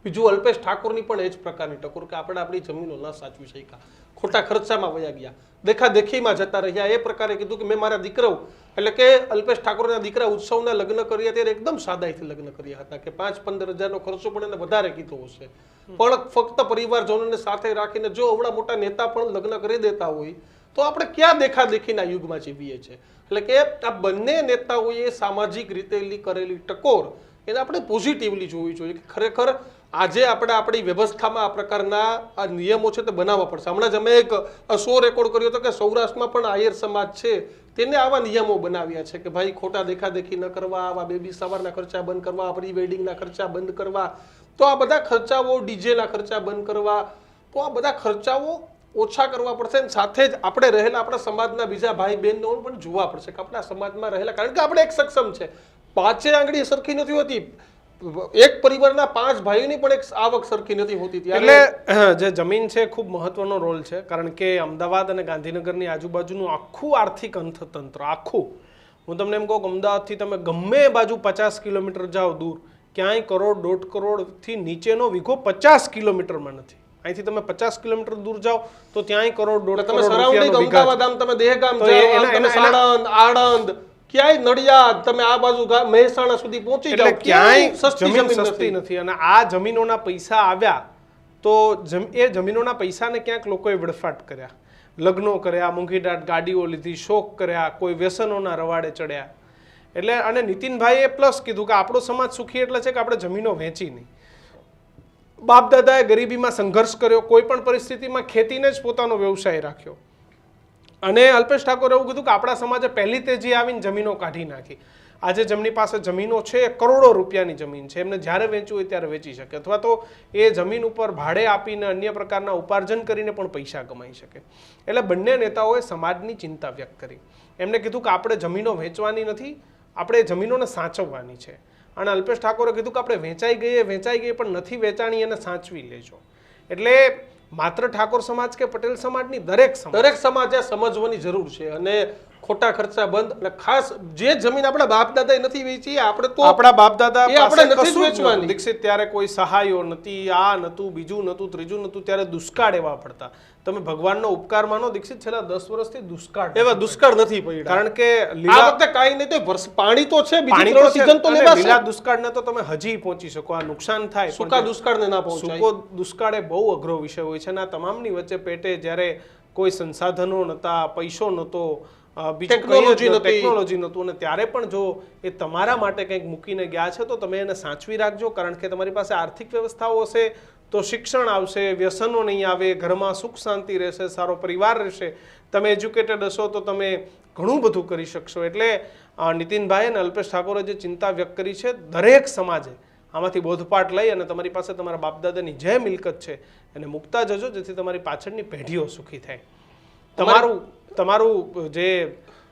Speaker 4: બીજું અલ્પેશ ઠાકોરની પણ એ જ પ્રકારની ટકોર કે આપણે આપણી જમીનો ન સાચવી શક્યા, ખોટા ખર્ચામાં વયા ગયા, દેખાદેખીમાં જતા રહ્યા. એ પ્રકારે કીધું કે મેં મારા દીકરાઓ, એટલે કે અલ્પેશ ઠાકોરના દીકરા ઉત્સવના લગ્ન કર્યા ત્યારે એકદમ સાદાઈથી લગ્ન કર્યા હતા કે 5-15 હજારનો ખર્ચો પણ એને વધારે કીધો હશે, પણ ફક્ત પરિવારજનોને સાથે રાખીને જો અવડા મોટા નેતા પણ લગ્ન કરી દેતા હોય તો આપણે ક્યાં દેખાદેખીના યુગમાં જીવીએ છીએ. એટલે કે આ બંને નેતાઓએ સામાજિક રીતે કરેલી ટકોર એને આપણે પોઝિટિવલી જોવી જોઈએ કે ખરેખર આજે આપણે આપણી વ્યવસ્થામાં આ પ્રકારના આ નિયમો છે તે બનાવવા પડશે. હમણાં જ અમે એક શો રેકોર્ડ કર્યો હતો કે સૌરાષ્ટ્રમાં પણ આયર સમાજ છે તેને આવા નિયમો બનાવ્યા છે કે ભાઈ ખોટા દેખાદેખી ન કરવા, આવા બેબી સવારના ખર્ચા બંધ કરવા, પ્રી વેડિંગના ખર્ચા બંધ કરવા, તો આ બધા ખર્ચાઓ, ડીજેના ખર્ચા બંધ કરવા, તો આ બધા ખર્ચાઓ ઓછા કરવા પડશે. સાથે જ આપણે રહેલા આપણા સમાજના બીજા ભાઈ બહેનો પણ જોવા પડશે કે આપણા સમાજમાં રહેલા, કારણ કે આપણે એક સક્ષમ છે, 5 આંગળી સરખી નથી હોતી, એક પરિવારના 5 ભાઈઓની પણ એક આવક સરખી નથી હોતી.
Speaker 3: એટલે જે જમીન છે ખૂબ મહત્વનો રોલ છે, કારણ કે અમદાવાદ અને ગાંધીનગરની આજુબાજુનું આખું આર્થિક અર્થતંત્ર આખું, હું તમને એમ કહું કે અમદાવાદથી તમે ગમે બાજુ 50 કિલોમીટર જાઓ દૂર, ક્યાંય કરોડ 1.5 કરોડથી નીચેનો વીઘો 50 કિલોમીટરમાં નથી. અહીંથી તમે 50 કિલોમીટર દૂર જાઓ તો ત્યાંય કરોડ 1.5 કરોડ
Speaker 4: સરાઉન્ડિંગ અમદાવાદ, આમ તમે દહેગામ જાઓ, સાણંદ, આણંદ, ક્યાંય નડિયાદ, તમે આ બાજુ મહેસાણા સુધી પહોંચી જાઓ, ક્યાંય જમીન સસ્તી નથી.
Speaker 3: અને આ જમીનોના પૈસા આવ્યા તો એ જમીનોના પૈસાને ક્યાંક લોકોએ વેડફાટ કર્યા, લગ્નો કર્યા, મોંઘીદાટ ગાડીઓ લીધી, શોખ કર્યા, કોઈ વ્યસનોના રવાડે ચડ્યા. એટલે અને નીતિનભાઈએ પ્લસ કીધું કે આપણો સમાજ સુખી એટલે છે કે આપણે જમીનો વેચી નહીં. બાપ દાદાએ ગરીબીમાં સંઘર્ષ કર્યો, કોઈ પણ પરિસ્થિતિમાં ખેતીને જ પોતાનો વ્યવસાય રાખ્યો. અને અલ્પેશ ઠાકોરે એવું કીધું કે આપણા સમાજે પહેલી તેજી આવીને જમીનો કાઢી નાખી. આજે જેમની પાસે જમીનો છે, કરોડો રૂપિયાની જમીન છે, એમને જ્યારે વેચવું હોય ત્યારે વેચી શકે, અથવા તો એ જમીન ઉપર ભાડે આપીને અન્ય પ્રકારના ઉપાર્જન કરીને પણ પૈસા કમાઈ શકે. એટલે બંને નેતાઓએ સમાજની ચિંતા વ્યક્ત કરી. એમને કીધું કે આપણે જમીનો વેચવાની નથી, આપણે જમીનોને સાચવવાની છે. અને અલ્પેશ ઠાકોરે કીધું કે આપણે વેચાઈ ગઈએ પણ નથી વેચાણી અને સાચવી લેજો. એટલે માત્ર ઠાકોર સમાજ કે પટેલ સમાજની દરેક
Speaker 4: સમાજે સમજવાની જરૂર છે અને ખોટા ખર્ચા બંધ અને ખાસ જે જમીન આપણા બાપ દાદાએ નથી વેચી આપણે તો
Speaker 3: આપણા બાપ દાદા
Speaker 4: એ આપણે નથી
Speaker 3: કશું જ
Speaker 4: વેચવાની.
Speaker 3: નહોતું. દીક્ષિત ત્યારે કોઈ સહાયો નથી, આ નતું, બીજું નતું, ત્રીજું નતું, ત્યારે દુષ્કાળ એવા પડતા. તમે ભગવાનનો ઉપકાર માનો દીક્ષિત, છેલ્લા 10 વર્ષથી દુષ્કાળ
Speaker 4: એવા દુષ્કાળ નથી પડ્યા.
Speaker 3: કારણ કે
Speaker 4: આ
Speaker 3: લીલા
Speaker 4: વખતે કાંઈ નહીં તો પાણી તો છે,
Speaker 3: પાણી
Speaker 4: બીજી
Speaker 3: તો
Speaker 4: 3
Speaker 3: છે,
Speaker 4: સીઝન તો
Speaker 3: અને
Speaker 4: લેવાશે.
Speaker 3: લીલા દુષ્કાળને તો તમે હજી પહોંચી શકો, આ નુકસાન થાય.
Speaker 4: સૂકા
Speaker 3: પણ
Speaker 4: દુષ્કાળને ના પહોંચાય.
Speaker 3: સૂકો દુષ્કાળ એ બહુ અઘરો વિષય હોય છે અને આ તમામની વચ્ચે પેટે જ્યારે કોઈ સંસાધનો નહોતા, પૈસો નહોતો, ટેકનોલોજી નહોતું, અને ત્યારે પણ જો એ તમારા માટે કંઈક મૂકીને ગયા છે તો તમે એને સાચવી રાખજો. કારણ કે તમારી પાસે આર્થિક વ્યવસ્થાઓ હશે તો શિક્ષણ આવશે, વ્યસનો નહીં આવે, ઘરમાં સુખ શાંતિ રહેશે, સારો પરિવાર રહેશે. તમે એજ્યુકેટેડ હશો તો તમે ઘણું બધું કરી શકશો. એટલે નીતિનભાઈ અને અલ્પેશ ઠાકોરે જે ચિંતા વ્યક્ત કરી છે, દરેક સમાજે આમાંથી બોધપાઠ લઈ અને તમારી પાસે તમારા બાપદાદાની જે મિલકત છે એને મૂકતા જજો, જેથી તમારી પાછળની પેઢીઓ સુખી થાય. તમારું જે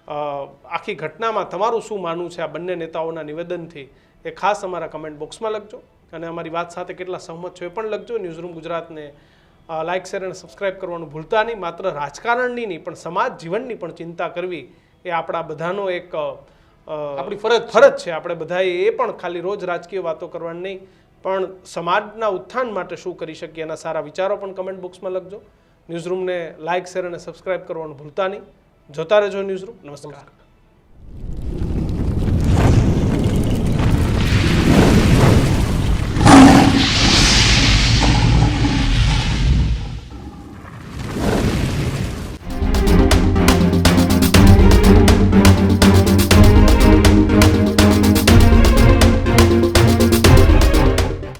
Speaker 3: આખી ઘટનામાં તમારું શું માનવું છે આ બંને નેતાઓના નિવેદનથી એ ખાસ અમારા કમેન્ટ બોક્સમાં લખજો અને અમારી વાત સાથે કેટલા સહમત છો એ પણ લખજો. ન્યૂઝરૂમ ગુજરાતને લાઇક, શેર અને સબસ્ક્રાઇબ કરવાનું ભૂલતા નહીં. માત્ર રાજકારણની નહીં પણ સમાજ જીવનની પણ ચિંતા કરવી એ આપણા બધાનો એક
Speaker 4: આપણી
Speaker 3: ફરજ છે. આપણે બધાએ એ પણ ખાલી રોજ રાજકીય વાતો કરવાની નહીં પણ સમાજના ઉત્થાન માટે શું કરી શકીએ એના સારા વિચારો પણ કમેન્ટ બોક્સમાં લખજો. ન્યૂઝરૂમને લાઇક, શેર અને સબસ્ક્રાઇબ કરવાનું ભૂલતા નહીં. જોતા રહેજો ન્યૂઝરૂમ. નમસ્કાર.